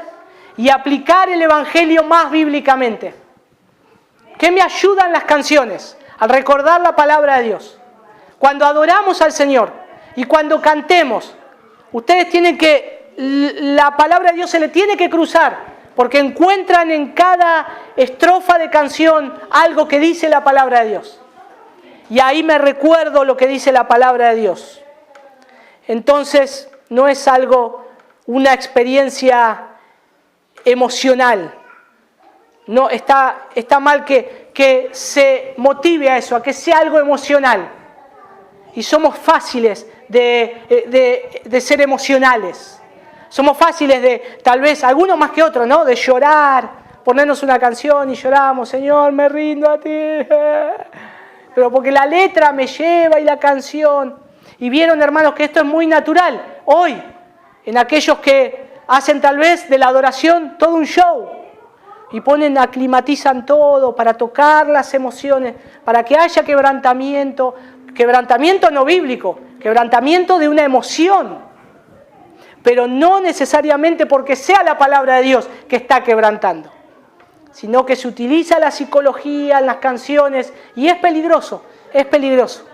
y aplicar el Evangelio más bíblicamente. ¿Qué me ayudan las canciones? Al recordar la palabra de Dios. Cuando adoramos al Señor y cuando cantemos, ustedes tienen que, la palabra de Dios se le tiene que cruzar, porque encuentran en cada estrofa de canción algo que dice la palabra de Dios. Y ahí me recuerdo lo que dice la palabra de Dios. Entonces, no es algo, una experiencia emocional. No, está mal que se motive a eso, a que sea algo emocional. Y somos fáciles de ser emocionales. Somos fáciles de, tal vez, algunos más que otros, ¿no? De llorar, ponernos una canción y lloramos, Señor, me rindo a ti. Pero porque la letra me lleva y la canción. Y vieron, hermanos, que esto es muy natural hoy, en aquellos que hacen tal vez de la adoración todo un show. Y aclimatizan todo para tocar las emociones, para que haya quebrantamiento. Quebrantamiento no bíblico, quebrantamiento de una emoción, pero no necesariamente porque sea la palabra de Dios que está quebrantando, sino que se utiliza la psicología en las canciones y es peligroso, es peligroso.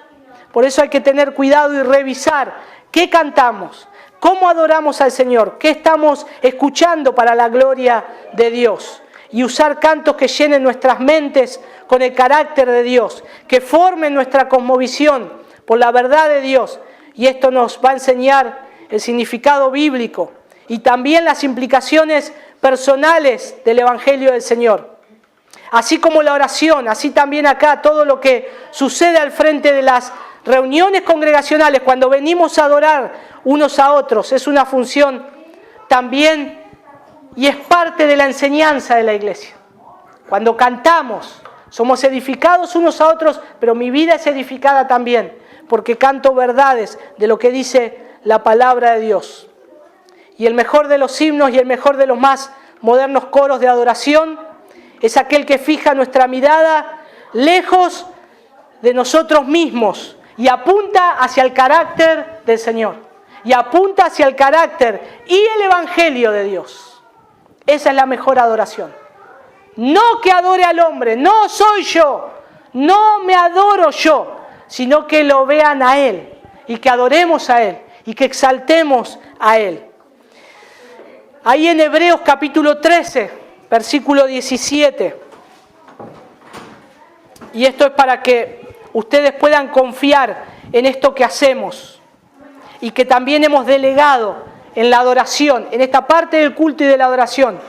Por eso hay que tener cuidado y revisar qué cantamos, cómo adoramos al Señor, qué estamos escuchando para la gloria de Dios. Y usar cantos que llenen nuestras mentes con el carácter de Dios, que formen nuestra cosmovisión por la verdad de Dios. Y esto nos va a enseñar el significado bíblico y también las implicaciones personales del Evangelio del Señor. Así como la oración, así también acá todo lo que sucede al frente de las reuniones congregacionales, cuando venimos a adorar unos a otros, es una función también y es parte de la enseñanza de la iglesia. Cuando cantamos, somos edificados unos a otros, pero mi vida es edificada también, porque canto verdades de lo que dice la palabra de Dios. Y el mejor de los himnos y el mejor de los más modernos coros de adoración es aquel que fija nuestra mirada lejos de nosotros mismos y apunta hacia el carácter del Señor. Y apunta hacia el carácter y el Evangelio de Dios. Esa es la mejor adoración. No que adore al hombre, no soy yo, no me adoro yo, sino que lo vean a Él y que adoremos a Él y que exaltemos a Él. Ahí en Hebreos capítulo 13, versículo 17. Y esto es para que ustedes puedan confiar en esto que hacemos y que también hemos delegado en la adoración, en esta parte del culto y de la adoración.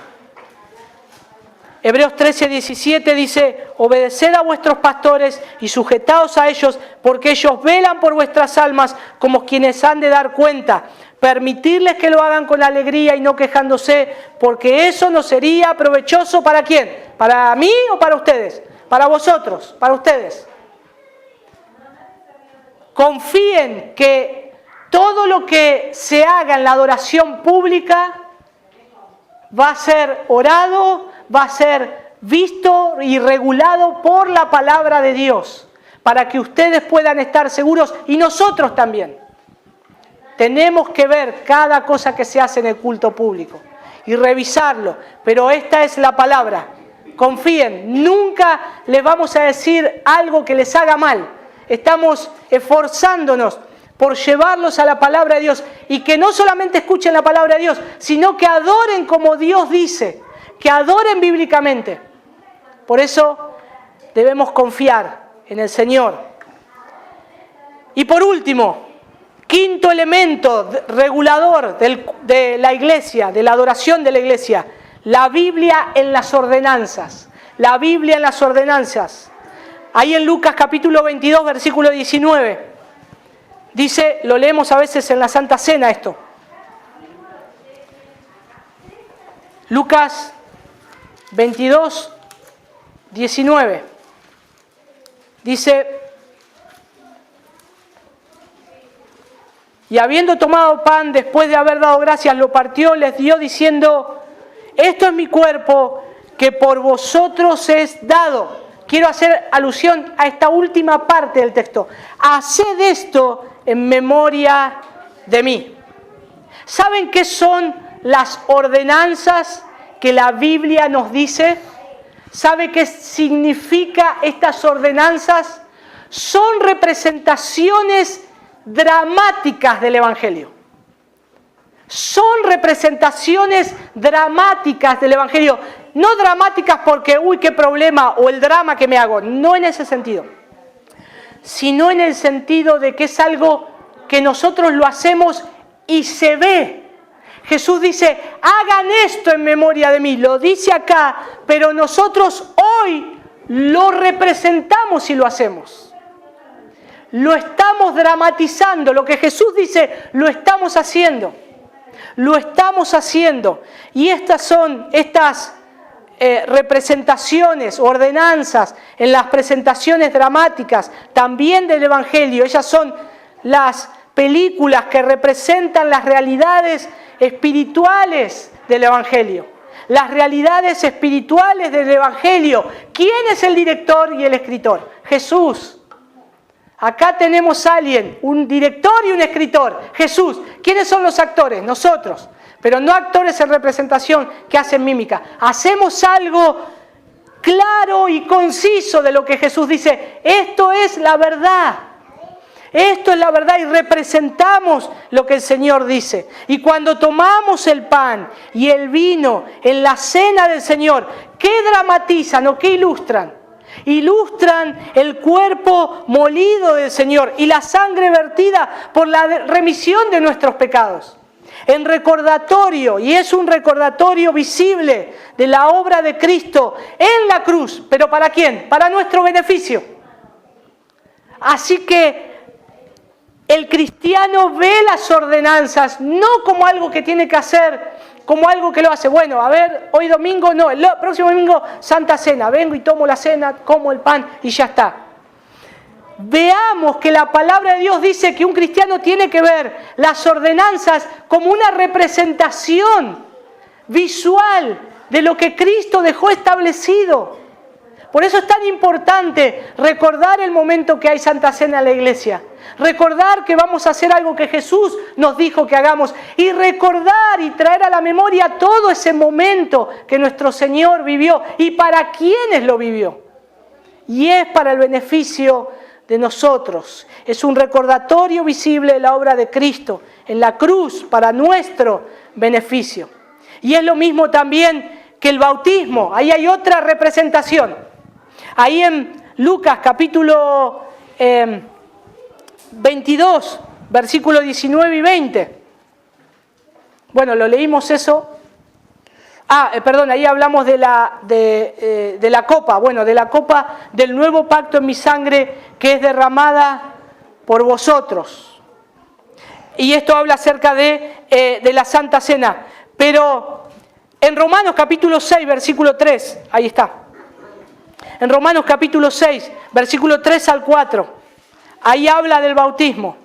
Hebreos 13, 17 dice: obedeced a vuestros pastores y sujetaos a ellos, porque ellos velan por vuestras almas como quienes han de dar cuenta. Permitirles que lo hagan con alegría y no quejándose, porque eso no sería provechoso ¿para quién? ¿Para mí o para ustedes? Para vosotros, para ustedes. Confíen que todo lo que se haga en la adoración pública va a ser orado, va a ser visto y regulado por la palabra de Dios, para que ustedes puedan estar seguros y nosotros también. Tenemos que ver cada cosa que se hace en el culto público y revisarlo, pero esta es la palabra. Confíen, nunca les vamos a decir algo que les haga mal. Estamos esforzándonos por llevarlos a la palabra de Dios y que no solamente escuchen la palabra de Dios, sino que adoren como Dios dice, que adoren bíblicamente. Por eso debemos confiar en el Señor. Y por último, quinto elemento regulador de la iglesia, de la adoración de la iglesia, la Biblia en las ordenanzas. La Biblia en las ordenanzas. Ahí en Lucas capítulo 22, versículo 19. Dice, lo leemos a veces en la Santa Cena esto. Lucas 22, 19. Dice, y habiendo tomado pan, después de haber dado gracias, lo partió, les dio diciendo, esto es mi cuerpo que por vosotros es dado. Quiero hacer alusión a esta última parte del texto. Haced esto en memoria de mí. ¿Saben qué son las ordenanzas que la Biblia nos dice? ¿Sabe qué significa estas ordenanzas? Son representaciones dramáticas del Evangelio. Son representaciones dramáticas del Evangelio. No dramáticas porque, uy, qué problema, o el drama que me hago. No en ese sentido. Sino en el sentido de que es algo que nosotros lo hacemos y se ve. Jesús dice, hagan esto en memoria de mí. Lo dice acá, pero nosotros hoy lo representamos y lo hacemos. Lo estamos dramatizando. Lo que Jesús dice, lo estamos haciendo. Lo estamos haciendo. Y estas son representaciones, ordenanzas en las presentaciones dramáticas también del Evangelio. Ellas son las películas que representan las realidades espirituales del Evangelio. Las realidades espirituales del Evangelio. ¿Quién es el director y el escritor? Jesús. Acá tenemos a alguien, un director y un escritor. Jesús. ¿Quiénes son los actores? Nosotros. Pero no actores en representación que hacen mímica. Hacemos algo claro y conciso de lo que Jesús dice. Esto es la verdad. Esto es la verdad y representamos lo que el Señor dice. Y cuando tomamos el pan y el vino en la cena del Señor, ¿qué dramatizan o qué ilustran? Ilustran el cuerpo molido del Señor y la sangre vertida por la remisión de nuestros pecados. En recordatorio, y es un recordatorio visible de la obra de Cristo en la cruz. ¿Pero para quién? Para nuestro beneficio. Así que el cristiano ve las ordenanzas no como algo que tiene que hacer, como algo que lo hace. Bueno, a ver, hoy domingo no, el próximo domingo Santa Cena. Vengo y tomo la cena, como el pan y ya está. Veamos que la palabra de Dios dice que un cristiano tiene que ver las ordenanzas como una representación visual de lo que Cristo dejó establecido. Por eso es tan importante recordar el momento que hay Santa Cena en la iglesia. Recordar que vamos a hacer algo que Jesús nos dijo que hagamos. Y recordar y traer a la memoria todo ese momento que nuestro Señor vivió. Y para quiénes lo vivió. Y es para el beneficio de nosotros. Es un recordatorio visible de la obra de Cristo en la cruz para nuestro beneficio. Y es lo mismo también que el bautismo. Ahí hay otra representación. Ahí en Lucas capítulo 22, versículos 19 y 20. Bueno, lo leímos eso. Ahí hablamos de la copa. Bueno, de la copa del nuevo pacto en mi sangre que es derramada por vosotros. Y esto habla acerca de la Santa Cena. Pero en Romanos capítulo 6, versículo 3, ahí está. En Romanos capítulo 6, versículo 3 al 4, ahí habla del bautismo.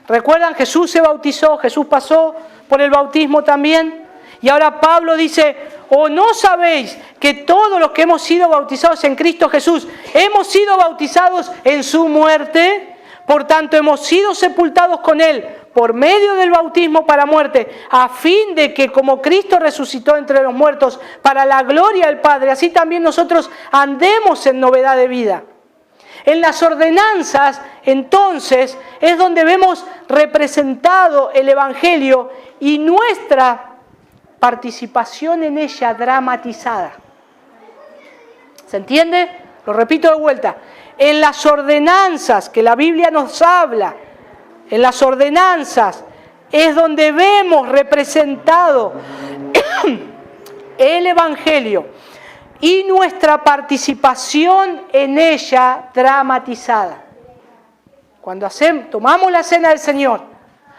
¿Recuerdan? Jesús se bautizó, Jesús pasó por el bautismo también. Y ahora Pablo dice, ¿o no sabéis que todos los que hemos sido bautizados en Cristo Jesús, hemos sido bautizados en su muerte? Por tanto, hemos sido sepultados con Él por medio del bautismo para muerte, a fin de que como Cristo resucitó entre los muertos para la gloria del Padre, así también nosotros andemos en novedad de vida. En las ordenanzas, entonces, es donde vemos representado el Evangelio y nuestra participación en ella dramatizada. ¿Se entiende? Lo repito de vuelta. En las ordenanzas que la Biblia nos habla, en las ordenanzas es donde vemos representado el Evangelio y nuestra participación en ella dramatizada. Cuando tomamos la cena del Señor,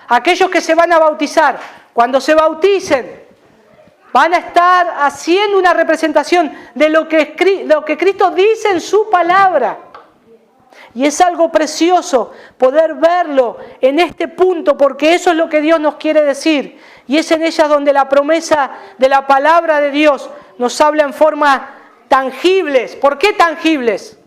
aquellos que se van a bautizar, cuando se bauticen, van a estar haciendo una representación de lo que Cristo dice en su palabra. Y es algo precioso poder verlo en este punto, porque eso es lo que Dios nos quiere decir. Y es en ellas donde la promesa de la palabra de Dios nos habla en forma tangibles. ¿Por qué tangibles?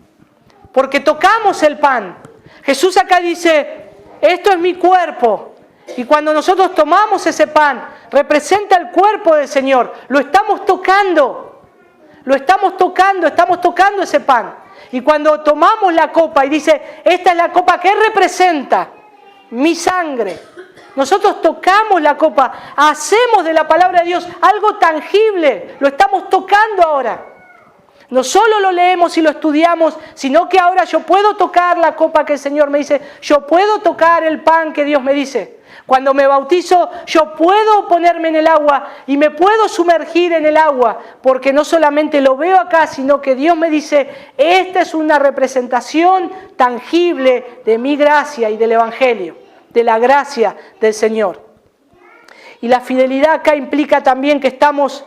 Porque tocamos el pan. Jesús acá dice, esto es mi cuerpo. Y cuando nosotros tomamos ese pan, representa el cuerpo del Señor. Lo estamos tocando. Estamos tocando ese pan. Y cuando tomamos la copa y dice, esta es la copa que representa mi sangre. Nosotros tocamos la copa, hacemos de la palabra de Dios algo tangible. Lo estamos tocando ahora. No solo lo leemos y lo estudiamos, sino que ahora yo puedo tocar la copa que el Señor me dice. Yo puedo tocar el pan que Dios me dice. Cuando me bautizo, yo puedo ponerme en el agua y me puedo sumergir en el agua, porque no solamente lo veo acá, sino que Dios me dice, esta es una representación tangible de mi gracia y del Evangelio, de la gracia del Señor. Y la fidelidad acá implica también que estamos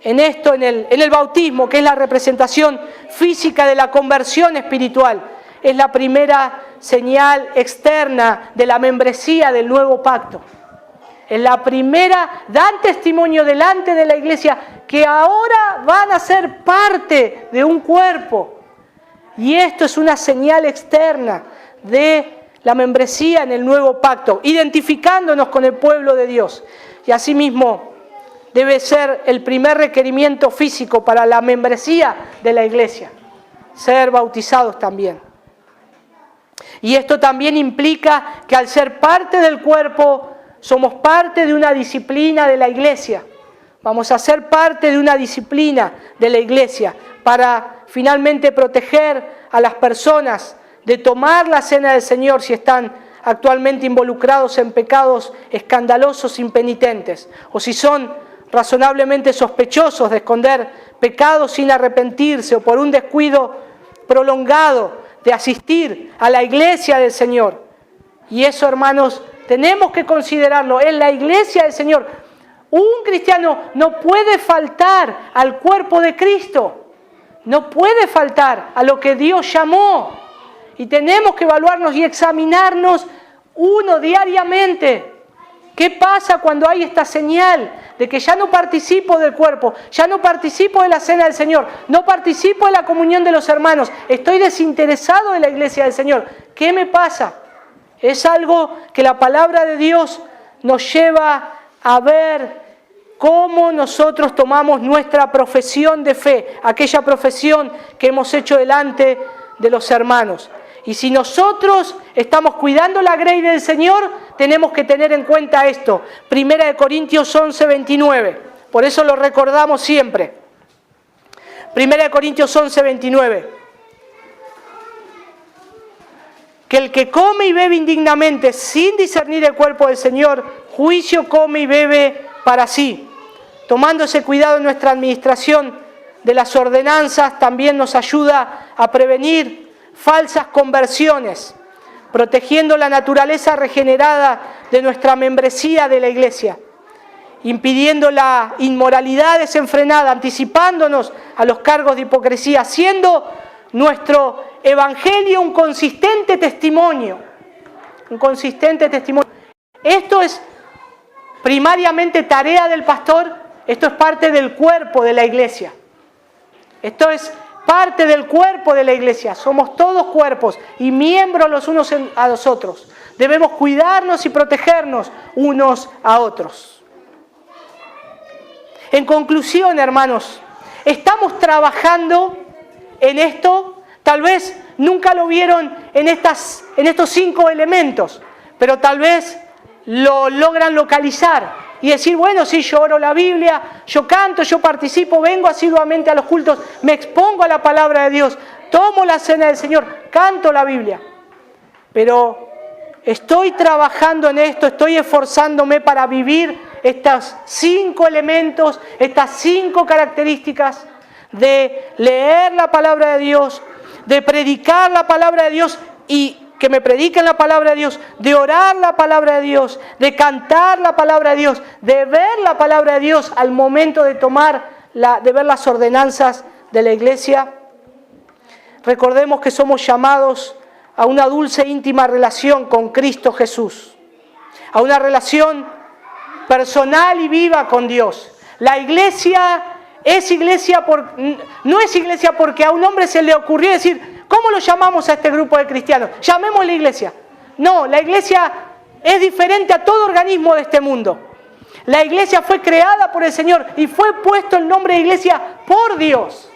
en esto, en el bautismo, que es la representación física de la conversión espiritual. Es la primera señal externa de la membresía del nuevo pacto. Es la primera, dan testimonio delante de la iglesia que ahora van a ser parte de un cuerpo. Y esto es una señal externa de la membresía en el nuevo pacto, identificándonos con el pueblo de Dios. Y asimismo debe ser el primer requerimiento físico para la membresía de la iglesia, ser bautizados también. Y esto también implica que al ser parte del cuerpo, somos parte de una disciplina de la iglesia. Vamos a ser parte de una disciplina de la iglesia para finalmente proteger a las personas de tomar la cena del Señor si están actualmente involucrados en pecados escandalosos, impenitentes, o si son razonablemente sospechosos de esconder pecados sin arrepentirse o por un descuido prolongado de asistir a la iglesia del Señor. Y eso, hermanos, tenemos que considerarlo en la iglesia del Señor. Un cristiano no puede faltar al cuerpo de Cristo, no puede faltar a lo que Dios llamó. Y tenemos que evaluarnos y examinarnos uno diariamente. ¿Qué pasa cuando hay esta señal de que ya no participo del cuerpo, ya no participo de la cena del Señor, no participo de la comunión de los hermanos, estoy desinteresado de la iglesia del Señor? ¿Qué me pasa? Es algo que la palabra de Dios nos lleva a ver cómo nosotros tomamos nuestra profesión de fe, aquella profesión que hemos hecho delante de los hermanos. Y si nosotros estamos cuidando la grey del Señor, tenemos que tener en cuenta esto. 1 Corintios 11, 29. Por eso lo recordamos siempre. 1 Corintios 11, 29. Que el que come y bebe indignamente, sin discernir el cuerpo del Señor, juicio come y bebe para sí. Tomando ese cuidado en nuestra administración de las ordenanzas, también nos ayuda a prevenir falsas conversiones, protegiendo la naturaleza regenerada de nuestra membresía de la iglesia, impidiendo la inmoralidad desenfrenada, anticipándonos a los cargos de hipocresía, haciendo nuestro evangelio un consistente testimonio. Un consistente testimonio. Esto es primariamente tarea del pastor, esto es parte del cuerpo de la iglesia. Esto es parte del cuerpo de la iglesia. Somos todos cuerpos y miembros los unos a los otros. Debemos cuidarnos y protegernos unos a otros. En conclusión, hermanos, estamos trabajando en esto. Tal vez nunca lo vieron en estos 5 elementos, pero tal vez lo logran localizar y decir, bueno, sí, yo oro la Biblia, yo canto, yo participo, vengo asiduamente a los cultos, me expongo a la palabra de Dios, tomo la cena del Señor, canto la Biblia. Pero estoy trabajando en esto, estoy esforzándome para vivir estos 5 elementos, estas 5 características. de leer la palabra de Dios, de predicar la palabra de Dios y que me prediquen la palabra de Dios, de orar la palabra de Dios, de cantar la palabra de Dios, de ver la palabra de Dios al momento de de ver las ordenanzas de la iglesia. Recordemos que somos llamados a una dulce e íntima relación con Cristo Jesús, a una relación personal y viva con Dios. La iglesia no es iglesia porque a un hombre se le ocurrió decir, ¿cómo lo llamamos a este grupo de cristianos? Llamémosle iglesia. No, la iglesia es diferente a todo organismo de este mundo. La iglesia fue creada por el Señor y fue puesto el nombre de iglesia por Dios.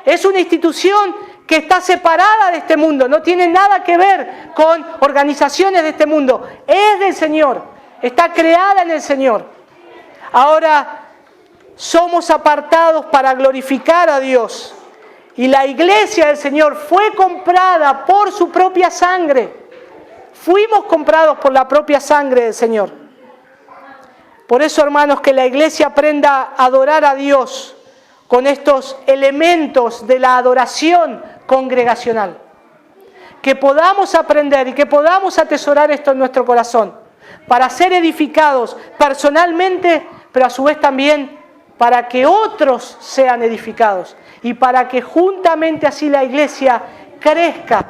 Es una institución que está separada de este mundo, no tiene nada que ver con organizaciones de este mundo. Es del Señor, está creada en el Señor. Ahora, somos apartados para glorificar a Dios. Y la iglesia del Señor fue comprada por su propia sangre. Fuimos comprados por la propia sangre del Señor. Por eso, hermanos, que la iglesia aprenda a adorar a Dios con estos elementos de la adoración congregacional. Que podamos aprender y que podamos atesorar esto en nuestro corazón para ser edificados personalmente, pero a su vez también para que otros sean edificados y para que juntamente así la iglesia crezca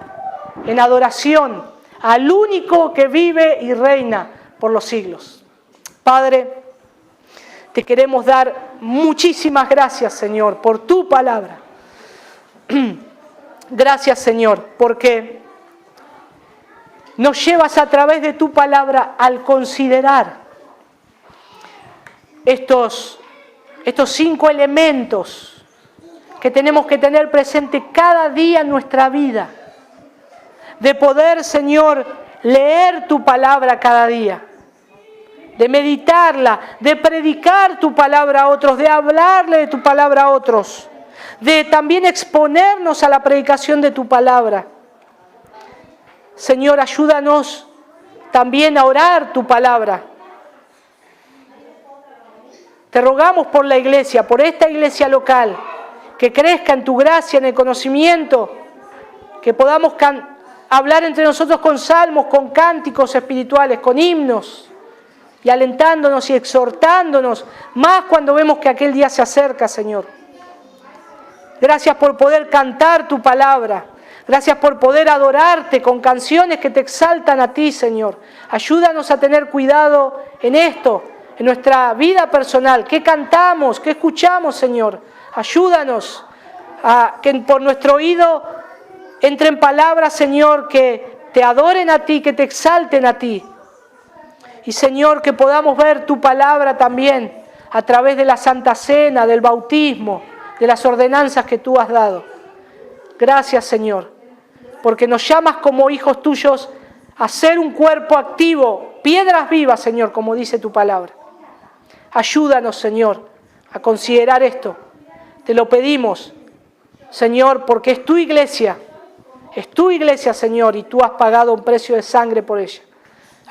en adoración al único que vive y reina por los siglos. Padre, te queremos dar muchísimas gracias, Señor, por tu palabra. Gracias, Señor, porque nos llevas a través de tu palabra al considerar estos 5 elementos que tenemos que tener presente cada día en nuestra vida. De poder, Señor, leer tu palabra cada día. De meditarla, de predicar tu palabra a otros, de hablarle de tu palabra a otros. De también exponernos a la predicación de tu palabra. Señor, ayúdanos también a orar tu palabra. Te rogamos por la iglesia, por esta iglesia local, que crezca en tu gracia, en el conocimiento, que podamos hablar entre nosotros con salmos, con cánticos espirituales, con himnos, y alentándonos y exhortándonos, más cuando vemos que aquel día se acerca, Señor. Gracias por poder cantar tu palabra. Gracias por poder adorarte con canciones que te exaltan a ti, Señor. Ayúdanos a tener cuidado en esto, en nuestra vida personal. ¿Qué cantamos? ¿Qué escuchamos, Señor? Ayúdanos a que por nuestro oído entren palabras, Señor, que te adoren a ti, que te exalten a ti. Y, Señor, que podamos ver tu palabra también a través de la Santa Cena, del bautismo, de las ordenanzas que tú has dado. Gracias, Señor, porque nos llamas como hijos tuyos a ser un cuerpo activo, piedras vivas, Señor, como dice tu palabra. Ayúdanos, Señor, a considerar esto. Te lo pedimos, Señor, porque es tu iglesia, Señor, y tú has pagado un precio de sangre por ella.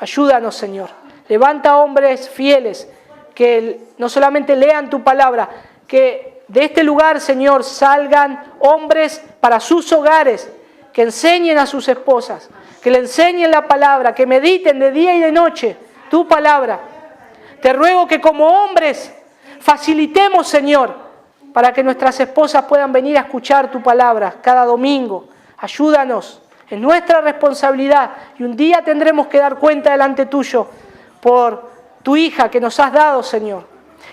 Ayúdanos, Señor. Levanta hombres fieles que no solamente lean tu palabra, que de este lugar, Señor, salgan hombres para sus hogares, que enseñen a sus esposas, que le enseñen la palabra, que mediten de día y de noche tu palabra. Te ruego que como hombres facilitemos, Señor, para que nuestras esposas puedan venir a escuchar tu palabra cada domingo. Ayúdanos, es nuestra responsabilidad y un día tendremos que dar cuenta delante tuyo por tu hija que nos has dado, Señor.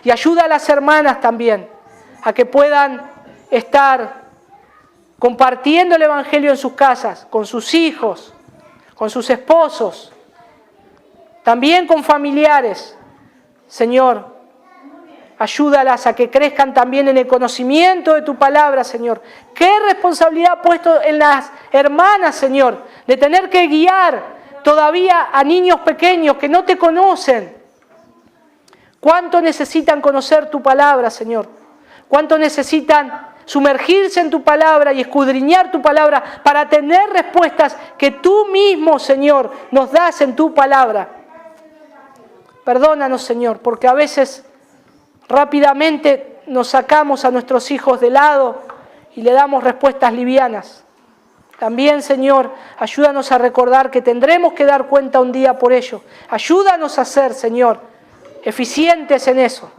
Y ayuda a las hermanas también a que puedan estar compartiendo el Evangelio en sus casas, con sus hijos, con sus esposos, también con familiares. Señor, ayúdalas a que crezcan también en el conocimiento de tu palabra, Señor. ¿Qué responsabilidad ha puesto en las hermanas, Señor, de tener que guiar todavía a niños pequeños que no te conocen? ¿Cuánto necesitan conocer tu palabra, Señor? ¿Cuánto necesitan sumergirse en tu palabra y escudriñar tu palabra para tener respuestas que tú mismo, Señor, nos das en tu palabra? Perdónanos, Señor, porque a veces rápidamente nos sacamos a nuestros hijos de lado y le damos respuestas livianas. También, Señor, ayúdanos a recordar que tendremos que dar cuenta un día por ello. Ayúdanos a ser, Señor, eficientes en eso.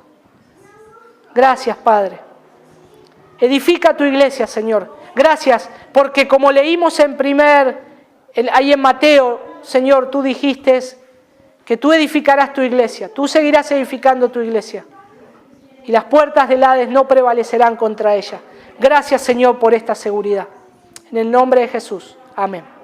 Gracias, Padre. Edifica tu iglesia, Señor. Gracias, porque como leímos ahí en Mateo, Señor, tú dijiste que tú edificarás tu iglesia. Tú seguirás edificando tu iglesia. Y las puertas del Hades no prevalecerán contra ella. Gracias, Señor, por esta seguridad. En el nombre de Jesús. Amén.